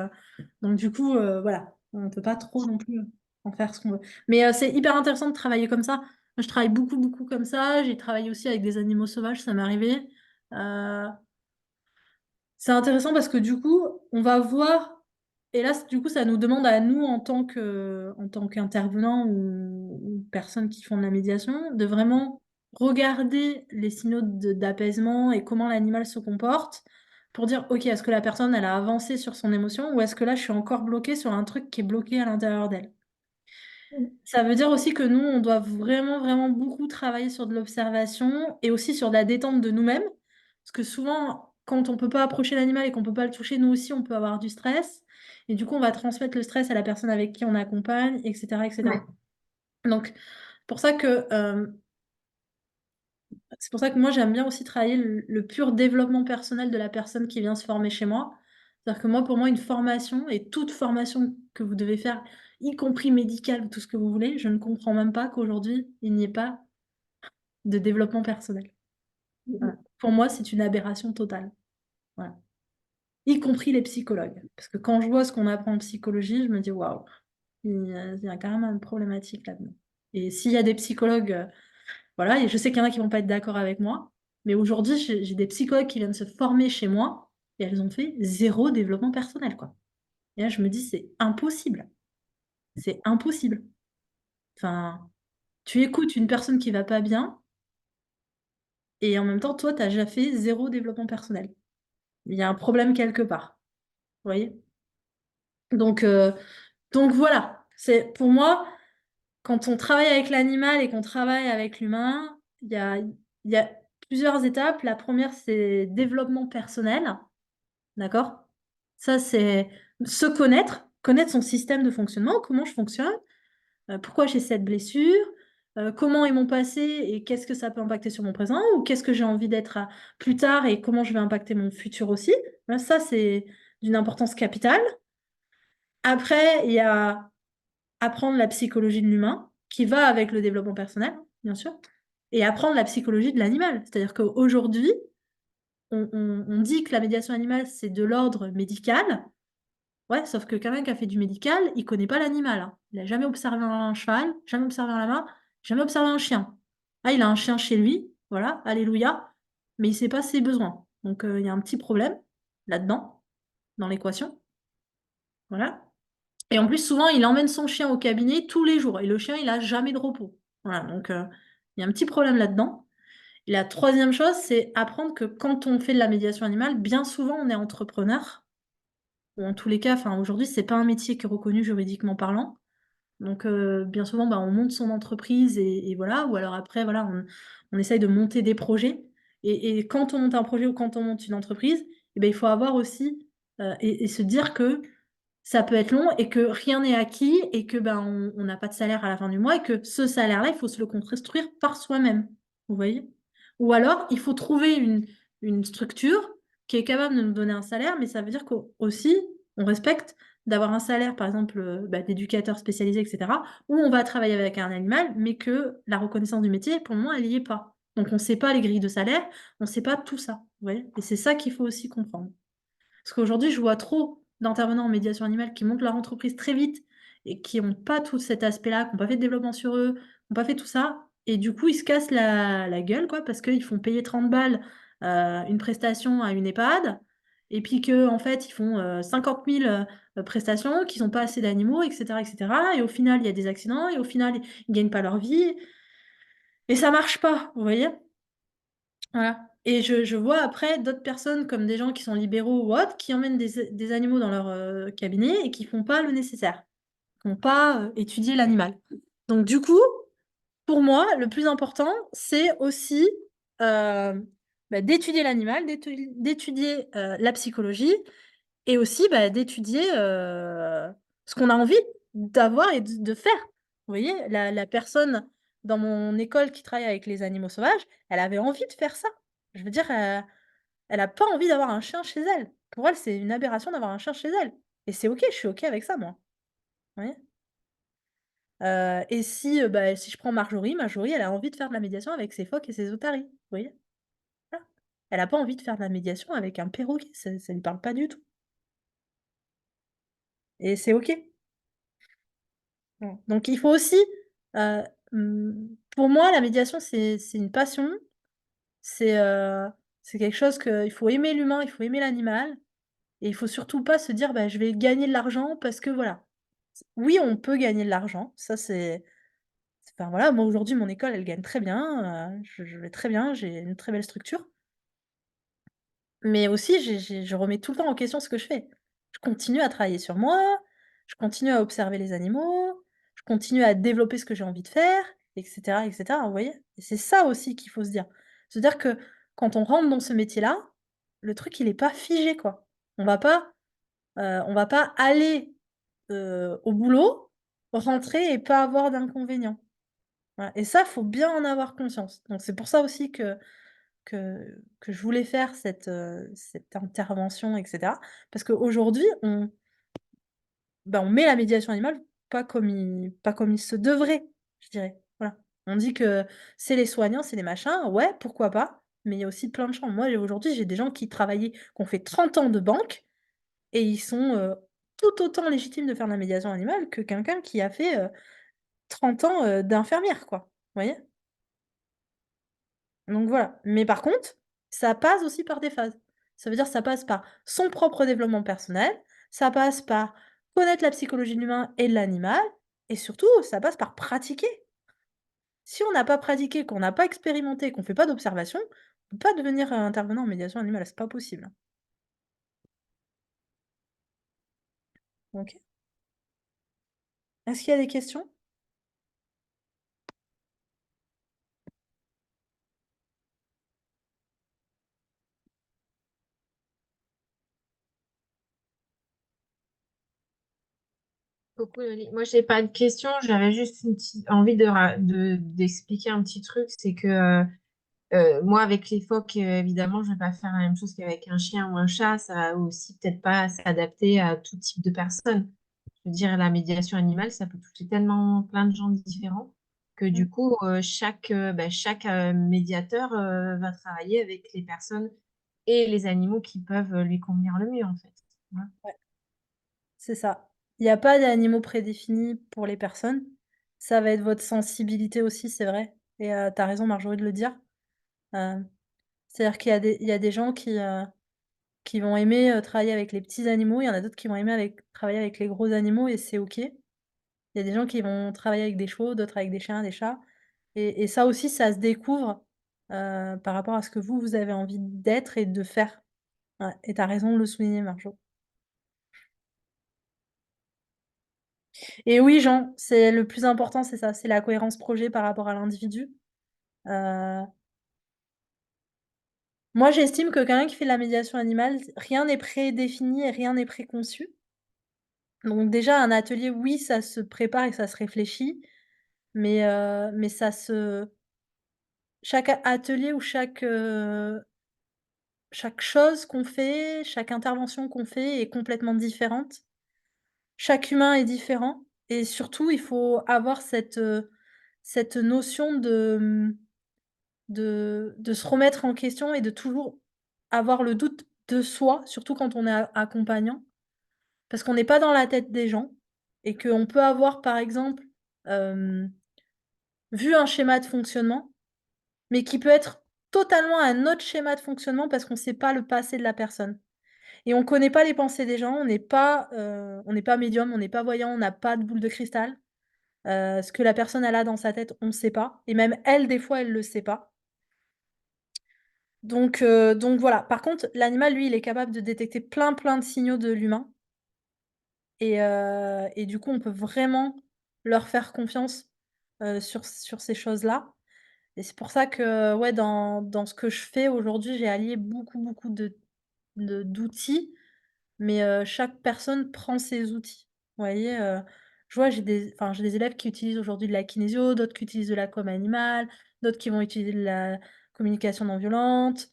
S1: du coup, voilà, on ne peut pas trop non plus en faire ce qu'on veut. Mais c'est hyper intéressant de travailler comme ça. Moi, je travaille beaucoup, beaucoup comme ça. J'ai travaillé aussi avec des animaux sauvages, ça m'est arrivé. Euh, c'est intéressant parce que du coup, on va voir, et là, du coup, ça nous demande à nous, en tant qu'intervenants ou personnes qui font de la médiation, de vraiment regarder les signaux d'apaisement et comment l'animal se comporte pour dire, OK, est-ce que la personne, elle a avancé sur son émotion ou est-ce que là, je suis encore bloquée sur un truc qui est bloqué à l'intérieur d'elle? Ça veut dire aussi que nous, on doit vraiment, vraiment beaucoup travailler sur de l'observation et aussi sur de la détente de nous-mêmes. Parce que souvent, quand on peut pas approcher l'animal et qu'on peut pas le toucher, nous aussi, on peut avoir du stress. Et du coup, on va transmettre le stress à la personne avec qui on accompagne, etc.,
S4: Ouais.
S1: etc. Donc, pour ça que, c'est pour ça que moi, j'aime bien aussi travailler le pur développement personnel de la personne qui vient se former chez moi. C'est-à-dire que moi, pour moi, une formation et toute formation que vous devez faire, y compris médicale ou tout ce que vous voulez, je ne comprends même pas qu'aujourd'hui, il n'y ait pas de développement personnel. Voilà. Pour moi, c'est une aberration totale. Voilà. Y compris les psychologues. Parce que quand je vois ce qu'on apprend en psychologie, je me dis waouh, il y a quand même une problématique là-dedans. Et s'il y a des psychologues, voilà, et je sais qu'il y en a qui vont pas être d'accord avec moi, mais aujourd'hui, j'ai des psychologues qui viennent se former chez moi et elles ont fait zéro développement personnel, quoi. Et là, je me dis, c'est impossible. C'est impossible. Enfin, tu écoutes une personne qui va pas bien et en même temps, toi, tu as déjà fait zéro développement personnel. Il y a un problème quelque part. Vous voyez? Donc, euh, donc voilà. C'est, pour moi, quand on travaille avec l'animal et qu'on travaille avec l'humain, il y a plusieurs étapes. La première, c'est développement personnel. D'accord? Ça, c'est se connaître, connaître son système de fonctionnement, comment je fonctionne, pourquoi j'ai cette blessure, comment est mon passé et qu'est-ce que ça peut impacter sur mon présent, ou qu'est-ce que j'ai envie d'être plus tard et comment je vais impacter mon futur aussi. Ça, c'est d'une importance capitale. Après, il y a apprendre la psychologie de l'humain, qui va avec le développement personnel, bien sûr, et apprendre la psychologie de l'animal. C'est-à-dire qu'aujourd'hui, on dit que la médiation animale, c'est de l'ordre médical. Ouais, sauf que quelqu'un qui a fait du médical, il connaît pas l'animal, hein. Il a jamais observé un cheval, jamais observé un lama, jamais observé un chien. Ah, il a un chien chez lui, voilà, alléluia, mais il sait pas ses besoins. Donc il y a un petit problème là-dedans, dans l'équation. Voilà. Et en plus, souvent, il emmène son chien au cabinet tous les jours. Et le chien, il a jamais de repos. Voilà, donc il y a un petit problème là-dedans. Et la troisième chose, c'est apprendre que quand on fait de la médiation animale, bien souvent, on est entrepreneur. Ou en tous les cas, enfin, aujourd'hui, c'est pas un métier qui est reconnu juridiquement parlant. Donc, bien souvent, bah, on monte son entreprise et voilà. Ou alors après, voilà, on essaye de monter des projets. Et quand on monte un projet ou quand on monte une entreprise, eh ben, il faut avoir aussi et se dire que ça peut être long et que rien n'est acquis et que ben on n'a pas de salaire à la fin du mois et que ce salaire-là, il faut se le construire par soi-même. Vous voyez? Ou alors, il faut trouver une structure qui est capable de nous donner un salaire, mais ça veut dire qu'aussi, on respecte d'avoir un salaire, par exemple, d'éducateur spécialisé, etc., où on va travailler avec un animal, mais que la reconnaissance du métier, pour le moment, elle n'y est pas. Donc, on ne sait pas les grilles de salaire, on ne sait pas tout ça. Vous voyez? Et c'est ça qu'il faut aussi comprendre. Parce qu'aujourd'hui, je vois trop d'intervenants en médiation animale qui montent leur entreprise très vite et qui n'ont pas tout cet aspect-là, qui n'ont pas fait de développement sur eux, qui n'ont pas fait tout ça. Et du coup, ils se cassent la gueule, quoi, parce qu'ils font payer 30 balles une prestation à une EHPAD, et puis qu'en fait, ils font 50 000 prestations, qu'ils n'ont pas assez d'animaux, etc., etc. Et au final, il y a des accidents, et au final, ils ne gagnent pas leur vie. Et ça marche pas, vous voyez? Voilà. Et je vois après d'autres personnes, comme des gens qui sont libéraux ou autres, qui emmènent des animaux dans leur cabinet et qui font pas le nécessaire, qui n'ont pas étudié l'animal. Donc du coup, pour moi, le plus important, c'est aussi d'étudier l'animal, d'étudier la psychologie, et aussi d'étudier ce qu'on a envie d'avoir et de faire. Vous voyez, la personne dans mon école qui travaille avec les animaux sauvages, elle avait envie de faire ça. Je veux dire, elle a pas envie d'avoir un chien chez elle. Pour elle, c'est une aberration d'avoir un chien chez elle. Et c'est OK, je suis OK avec ça, moi. Vous voyez? Et si je prends Marjorie, elle a envie de faire de la médiation avec ses phoques et ses otaries. Vous voyez? Voilà. Elle a pas envie de faire de la médiation avec un perroquet, ça lui parle pas du tout. Et c'est OK. Donc il faut aussi, heu, pour moi, la médiation, c'est une passion, c'est, heu, c'est quelque chose que il faut aimer l'humain, il faut aimer l'animal, et il faut surtout pas se dire: «Bah, je vais gagner de l'argent parce que voilà». Oui, on peut gagner de l'argent, ça enfin voilà, moi aujourd'hui, mon école, elle gagne très bien, je vais très bien, j'ai une très belle structure. Mais aussi, je remets tout le temps en question ce que je fais. Je continue à travailler sur moi, je continue à observer les animaux, je continue à développer ce que j'ai envie de faire, et cetera, vous voyez? Et c'est ça aussi qu'il faut se dire. Se dire que quand on rentre dans ce métier-là, le truc, il est pas figé, quoi. On va pas aller, au boulot, rentrer et pas avoir d'inconvénients. Voilà, et ça, faut bien en avoir conscience. Donc c'est pour ça aussi que je voulais faire cette intervention, et cetera. Parce qu'aujourd'hui, on met la médiation animale pas comme il se devrait, je dirais. Voilà. On dit que c'est les soignants, c'est les machins, ouais, pourquoi pas, mais il y a aussi plein de gens. Moi, aujourd'hui, j'ai des gens qui travaillaient, qui ont fait 30 ans de banque, et ils sont, tout autant légitimes de faire de la médiation animale que quelqu'un qui a fait, 30 ans, d'infirmière, quoi. Vous voyez? Donc voilà. Mais par contre, ça passe aussi par des phases. Ça veut dire, ça passe par son propre développement personnel, ça passe par connaître la psychologie de l'humain et de l'animal, et surtout, ça passe par pratiquer. Si on n'a pas pratiqué, qu'on n'a pas expérimenté, qu'on fait pas d'observation, on peut pas devenir, intervenant en médiation animale, c'est pas possible. OK. Est-ce qu'il y a des questions?
S5: Coucou Loli. Moi, j'ai pas de questions, j'avais juste une petite envie d'expliquer un petit truc, c'est que moi, avec les phoques, évidemment, je vais pas faire la même chose qu'avec un chien ou un chat, ça va aussi peut-être pas s'adapter à tout type de personnes. Je veux dire, la médiation animale, ça peut toucher tellement plein de gens différents que
S1: Mmh.
S5: du coup, chaque médiateur va travailler avec les personnes et les animaux qui peuvent lui convenir le mieux, en fait. Voilà.
S1: Ouais, c'est ça. Il y a pas d'animaux prédéfinis pour les personnes. Ça va être votre sensibilité aussi, c'est vrai, et tu as raison, Marjorie, de le dire. Heu C'est-à-dire qu'il y a des gens qui vont aimer, travailler avec les petits animaux, il y en a d'autres qui vont aimer travailler avec les gros animaux, et c'est OK. Il y a des gens qui vont travailler avec des chevaux, d'autres avec des chiens, des chats, et ça aussi, ça se découvre, par rapport à ce que vous avez envie d'être et de faire. Ouais, et tu as raison de le souligner, Marjo. Et oui, Jean, c'est le plus important, c'est ça, c'est la cohérence projet par rapport à l'individu. Heu, Moi, j'estime que quelqu'un qui fait de la médiation animale, rien n'est prédéfini et rien n'est préconçu. Donc déjà, un atelier, oui, ça se prépare et ça se réfléchit, mais chaque atelier ou chaque chose qu'on fait, chaque intervention qu'on fait est complètement différente. Chaque humain est différent, et surtout, il faut avoir cette notion de se remettre en question et de toujours avoir le doute de soi, surtout quand on est accompagnant. Parce qu'on n'est pas dans la tête des gens, et qu'on peut avoir, par exemple, hem, vu un schéma de fonctionnement, mais qui peut être totalement un autre schéma de fonctionnement parce qu'on sait pas le passé de la personne et on connaît pas les pensées des gens, on n'est pas médium, on n'est pas voyant, on n'a pas de boule de cristal. Ce que la personne elle a dans sa tête, on sait pas et même elle, des fois, elle le sait pas. Donc voilà. Par contre, l'animal, lui, il est capable de détecter plein de signaux de l'humain et du coup, on peut vraiment leur faire confiance, sur ces choses-là et c'est pour ça que, ouais, dans ce que je fais aujourd'hui, j'ai allié beaucoup d'outils, mais chaque personne prend ses outils. Vous voyez, je vois, j'ai des élèves qui utilisent aujourd'hui de la kinésio, d'autres qui utilisent de la com animale, d'autres qui vont utiliser de la communication non violente.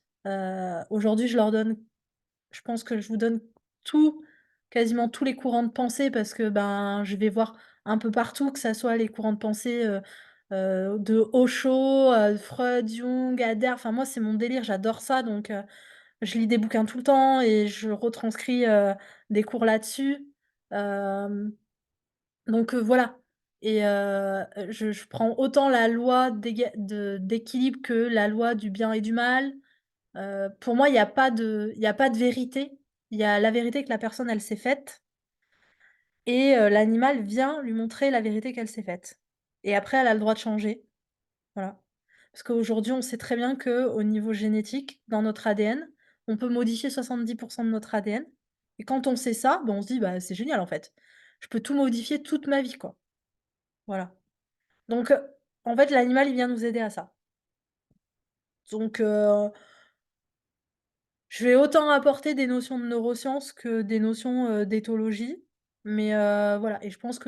S1: Aujourd'hui, je pense que je vous donne tout, quasiment tous les courants de pensée parce que, ben, je vais voir un peu partout, que ça soit les courants de pensée, de Osho, Freud, Jung, Adler, enfin moi c'est mon délire, j'adore ça donc je lis des bouquins tout le temps et je retranscris, des cours là-dessus. Hem, voilà et je prends autant la loi d'équilibre que la loi du bien et du mal. Pour moi, il y a pas de vérité. Il y a la vérité que la personne, elle s'est faite et l'animal vient lui montrer la vérité qu'elle s'est faite et après elle a le droit de changer, voilà. Parce qu'aujourd'hui, on sait très bien qu'au niveau génétique, dans notre ADN, on peut modifier 70 de notre ADN et quand on sait ça, ben, on se dit: «Bah, c'est génial, en fait. Je peux tout modifier toute ma vie, quoi». Voilà. Donc en fait, l'animal, il vient nous aider à ça. Donc je vais autant apporter des notions de neurosciences que des notions, d'éthologie, mais voilà et je pense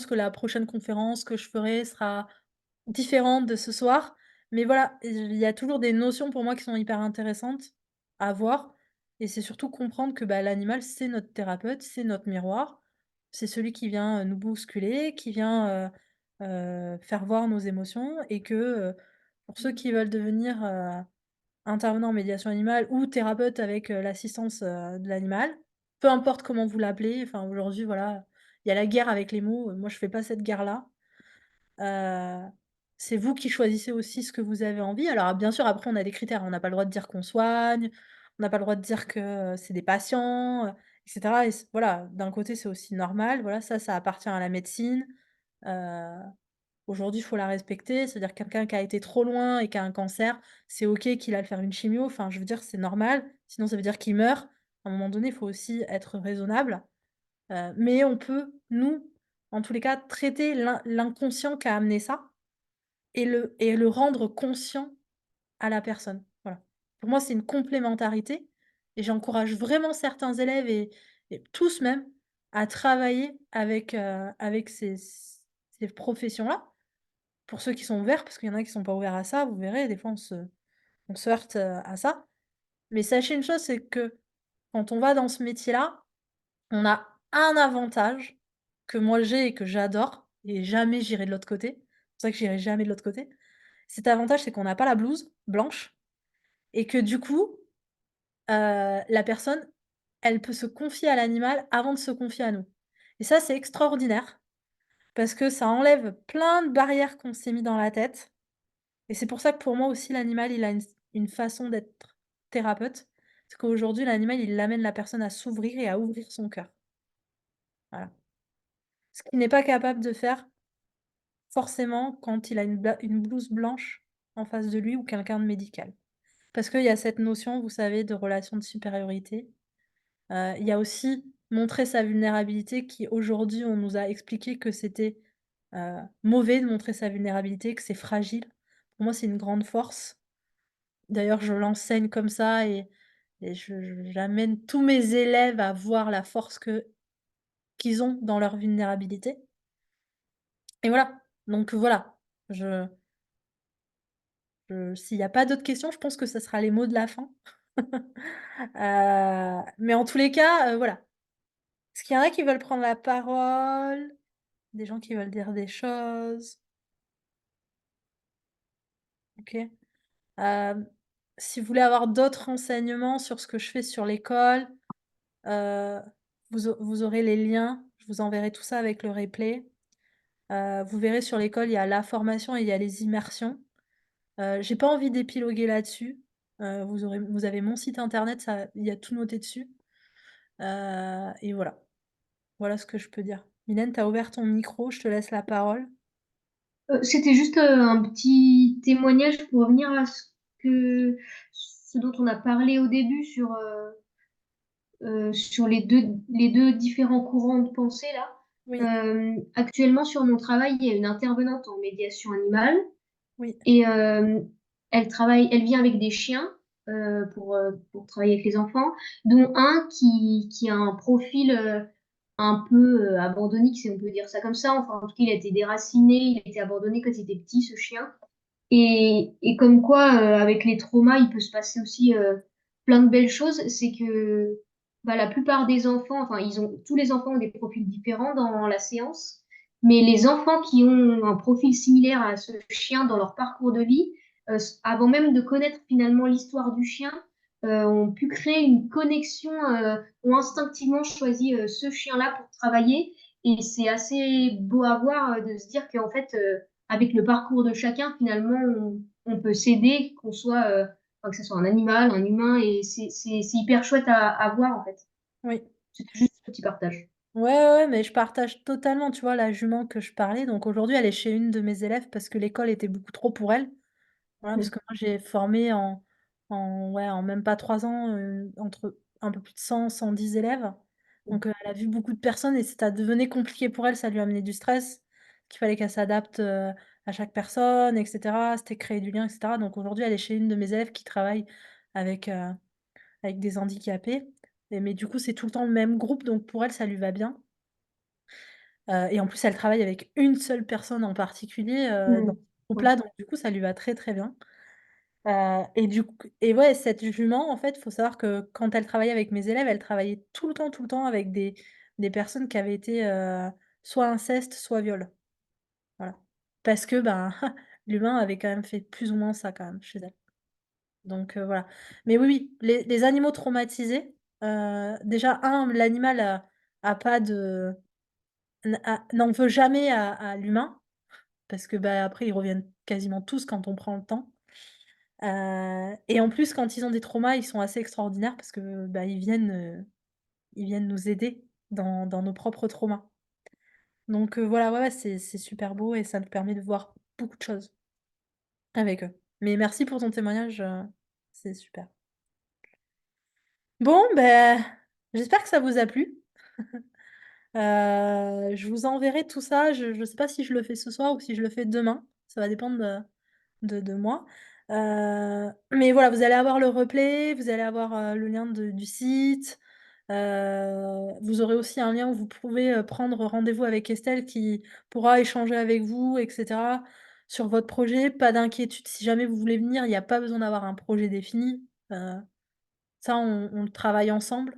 S1: que la prochaine conférence que je ferai sera différente de ce soir, mais voilà, il y a toujours des notions pour moi qui sont hyper intéressantes à voir et c'est surtout comprendre que, bah, l'animal, c'est notre thérapeute, c'est notre miroir. C'est celui qui vient, nous bousculer, qui vient, faire voir nos émotions et que, pour ceux qui veulent devenir, intervenant en médiation animale ou thérapeute avec, l'assistance, de l'animal, peu importe comment vous l'appelez, enfin aujourd'hui voilà, il y a la guerre avec les mots, moi je fais pas cette guerre-là. Heu, c'est vous qui choisissez aussi ce que vous avez envie. Alors bien sûr après on a des critères, on n'a pas le droit de dire qu'on soigne, on n'a pas le droit de dire que, c'est des patients, et cetera et voilà, d'un côté c'est aussi normal, voilà, ça appartient à la médecine. Heu Aujourd'hui, il faut la respecter, c'est-à-dire quelqu'un qui a été trop loin et qui a un cancer, c'est OK qu'il aille faire une chimio, enfin, je veux dire, c'est normal, sinon ça veut dire qu'il meurt. À un moment donné, il faut aussi être raisonnable, mais on peut, nous, en tous les cas, traiter l'inconscient qui a amené ça et le rendre conscient à la personne. Voilà. Pour moi, c'est une complémentarité et j'encourage vraiment certains élèves et tous même à travailler avec ces professions-là. Pour ceux qui sont ouverts, parce qu'il y en a qui sont pas ouverts à ça, vous verrez, des fois on se heurte, à ça. Mais sachez une chose, c'est que quand on va dans ce métier-là, on a un avantage que moi j'ai et que j'adore et jamais j'irai de l'autre côté. C'est pour ça que j'irai jamais de l'autre côté. Cet avantage, c'est qu'on n'a pas la blouse blanche et que du coup, la personne, elle peut se confier à l'animal avant de se confier à nous. Et ça, c'est extraordinaire parce que ça enlève plein de barrières qu'on s'est mis dans la tête. Et c'est pour ça que pour moi aussi l'animal, il a une façon d'être thérapeute. Parce qu'aujourd'hui l'animal, il amène la personne à s'ouvrir et à ouvrir son cœur. Voilà. Ce qu'il n'est pas capable de faire forcément quand il a une blouse blanche en face de lui ou quelqu'un de médical. Parce qu'il y a cette notion, vous savez, de relation de supériorité. Il y a aussi montrer sa vulnérabilité qui aujourd'hui on nous a expliqué que c'était, mauvais de montrer sa vulnérabilité, que c'est fragile. Pour moi, c'est une grande force. D'ailleurs, je l'enseigne comme ça et j'amène tous mes élèves à voir la force qu'ils ont dans leur vulnérabilité et voilà. Donc voilà, je s'il y a pas d'autres questions, je pense que ça sera les mots de la fin. Mais en tous les cas, voilà. Est-ce qu'il y en a qui veulent prendre la parole? Des gens qui veulent dire des choses? OK. Hem, si vous voulez avoir d'autres renseignements sur ce que je fais sur l'école, Heu, vous aurez les liens, je vous enverrai tout ça avec le replay. Vous verrez sur l'école, il y a la formation et il y a les immersions. J'ai pas envie d'épiloguer là-dessus. Vous avez mon site internet, ça il y a tout noté dessus. Et voilà. Voilà ce que je peux dire. Mylène, tu as ouvert ton micro, je te laisse la parole.
S4: C'était juste un petit témoignage pour revenir à ce dont on a parlé au début sur les deux différents courants de pensée là.
S1: Oui,
S4: Actuellement, sur mon travail, il y a une intervenante en médiation animale
S1: oui,
S4: et elle vient avec des chiens pour travailler avec les enfants, dont un qui a un profil un peu abandonné, si on peut dire ça comme ça. Enfin, en tout cas, il a été déraciné, il a été abandonné quand il était petit, ce chien. Et comme quoi, avec les traumas, il peut se passer aussi plein de belles choses. C'est que bah, la plupart des enfants, enfin, tous les enfants ont des profils différents dans la séance, mais les enfants qui ont un profil similaire à ce chien dans leur parcours de vie, avant même de connaître finalement l'histoire du chien, ont pu créer une connexion, ont instinctivement choisi ce chien-là pour travailler. Et c'est assez beau à voir de se dire qu'en fait, avec le parcours de chacun, finalement, on peut s'aider, enfin, que ce soit un animal, un humain, et c'est hyper chouette à voir, en fait.
S1: oui.
S4: C'était juste ce petit partage.
S1: Ouais, ouais, ouais, mais je partage totalement, tu vois, la jument que je parlais. Donc aujourd'hui, elle est chez une de mes élèves parce que l'école était beaucoup trop pour elle. Voilà, parce
S4: Mm.
S1: que moi, j'ai formé ouais, en même pas 3 ans, entre un peu plus de 100-110 élèves. Donc, elle a vu beaucoup de personnes et ça devenait compliqué pour elle, ça lui amenait du stress, qu'il fallait qu'elle s'adapte, à chaque personne et cetera. C'était créer du lien et cetera. Donc aujourd'hui, elle est chez une de mes élèves qui travaille avec, avec des handicapés mais du coup, c'est tout le temps le même groupe, donc pour elle, ça lui va bien. Et en plus, elle travaille avec une seule personne en particulier, dans
S4: Mm.
S1: ce
S4: Ouais.
S1: groupe-là, donc du coup, ça lui va très, très bien. Et du coup et ouais, cette jument, en fait, faut savoir que quand elle travaillait avec mes élèves, elle travaillait tout le temps avec des personnes qui avaient été, soit inceste, soit viol. Voilà. Parce que, ben, l'humain avait quand même fait plus ou moins ça quand même chez elle. Donc voilà. Mais oui, oui, les animaux traumatisés, déjà l'animal a pas de n'en veut jamais à l'humain parce que, bah, après ils reviennent quasiment tous quand on prend le temps. Et en plus, quand ils ont des traumas, ils sont assez extraordinaires parce que, bah, ils viennent nous aider dans nos propres traumas. Donc voilà, ouais, ouais, c'est super beau et ça nous permet de voir beaucoup de choses avec eux. Mais merci pour ton témoignage, c'est super. Bon, ben, j'espère que ça vous a plu. Je vous enverrai tout ça, je sais pas si je le fais ce soir ou si je le fais demain, ça va dépendre de moi. Mais voilà, vous allez avoir le replay, vous allez avoir, le lien du site, vous aurez aussi un lien où vous pouvez, prendre rendez-vous avec Estelle qui pourra échanger avec vous et cetera sur votre projet. Pas d'inquiétude, si jamais vous voulez venir, il y a pas besoin d'avoir un projet défini, ça on le travaille ensemble.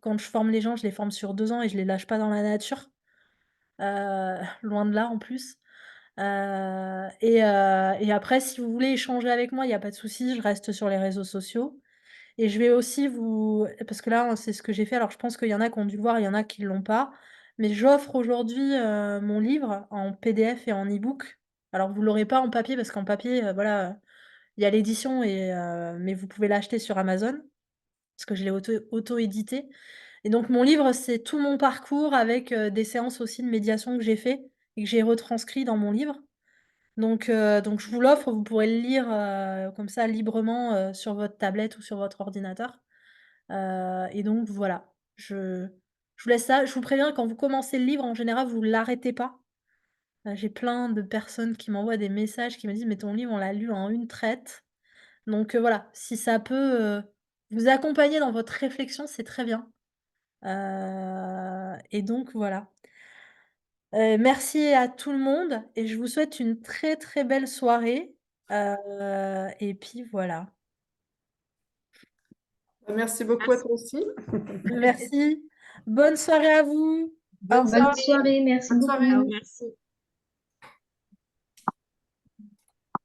S1: Quand je forme les gens, je les forme sur 2 ans et je les lâche pas dans la nature, loin de là en plus. Et après si vous voulez échanger avec moi, il y a pas de souci, je reste sur les réseaux sociaux et je vais aussi parce que là, c'est ce que j'ai fait, alors je pense qu'il y en a qui ont dû le voir, il y en a qui l'ont pas, mais j'offre aujourd'hui, mon livre en PDF et en e-book. Alors vous l'aurez pas en papier parce qu'en papier, voilà, il y a l'édition mais vous pouvez l'acheter sur Amazon parce que je l'ai auto-édité et donc mon livre, c'est tout mon parcours avec, des séances aussi de médiation que j'ai fait et que j'ai retranscrit dans mon livre. Donc je vous l'offre, vous pourrez le lire, comme ça librement, sur votre tablette ou sur votre ordinateur. Et donc voilà, je vous laisse ça. Je vous préviens, quand vous commencez le livre, en général, vous l'arrêtez pas. J'ai plein de personnes qui m'envoient des messages qui me disent: «Mais ton livre, on l'a lu en une traite». Donc voilà, si ça peut, vous accompagner dans votre réflexion, c'est très bien. Et donc voilà. Merci à tout le monde et je vous souhaite une très, très belle soirée, et puis voilà.
S3: Merci beaucoup à
S5: Merci.
S3: toi aussi.
S1: Merci. Bonne soirée à vous. Au
S5: Bonne
S1: revoir.
S4: Bonne
S5: soirée.
S4: soirée, merci
S3: Bonne soirée.
S5: Ciao,
S4: beaucoup.
S5: merci.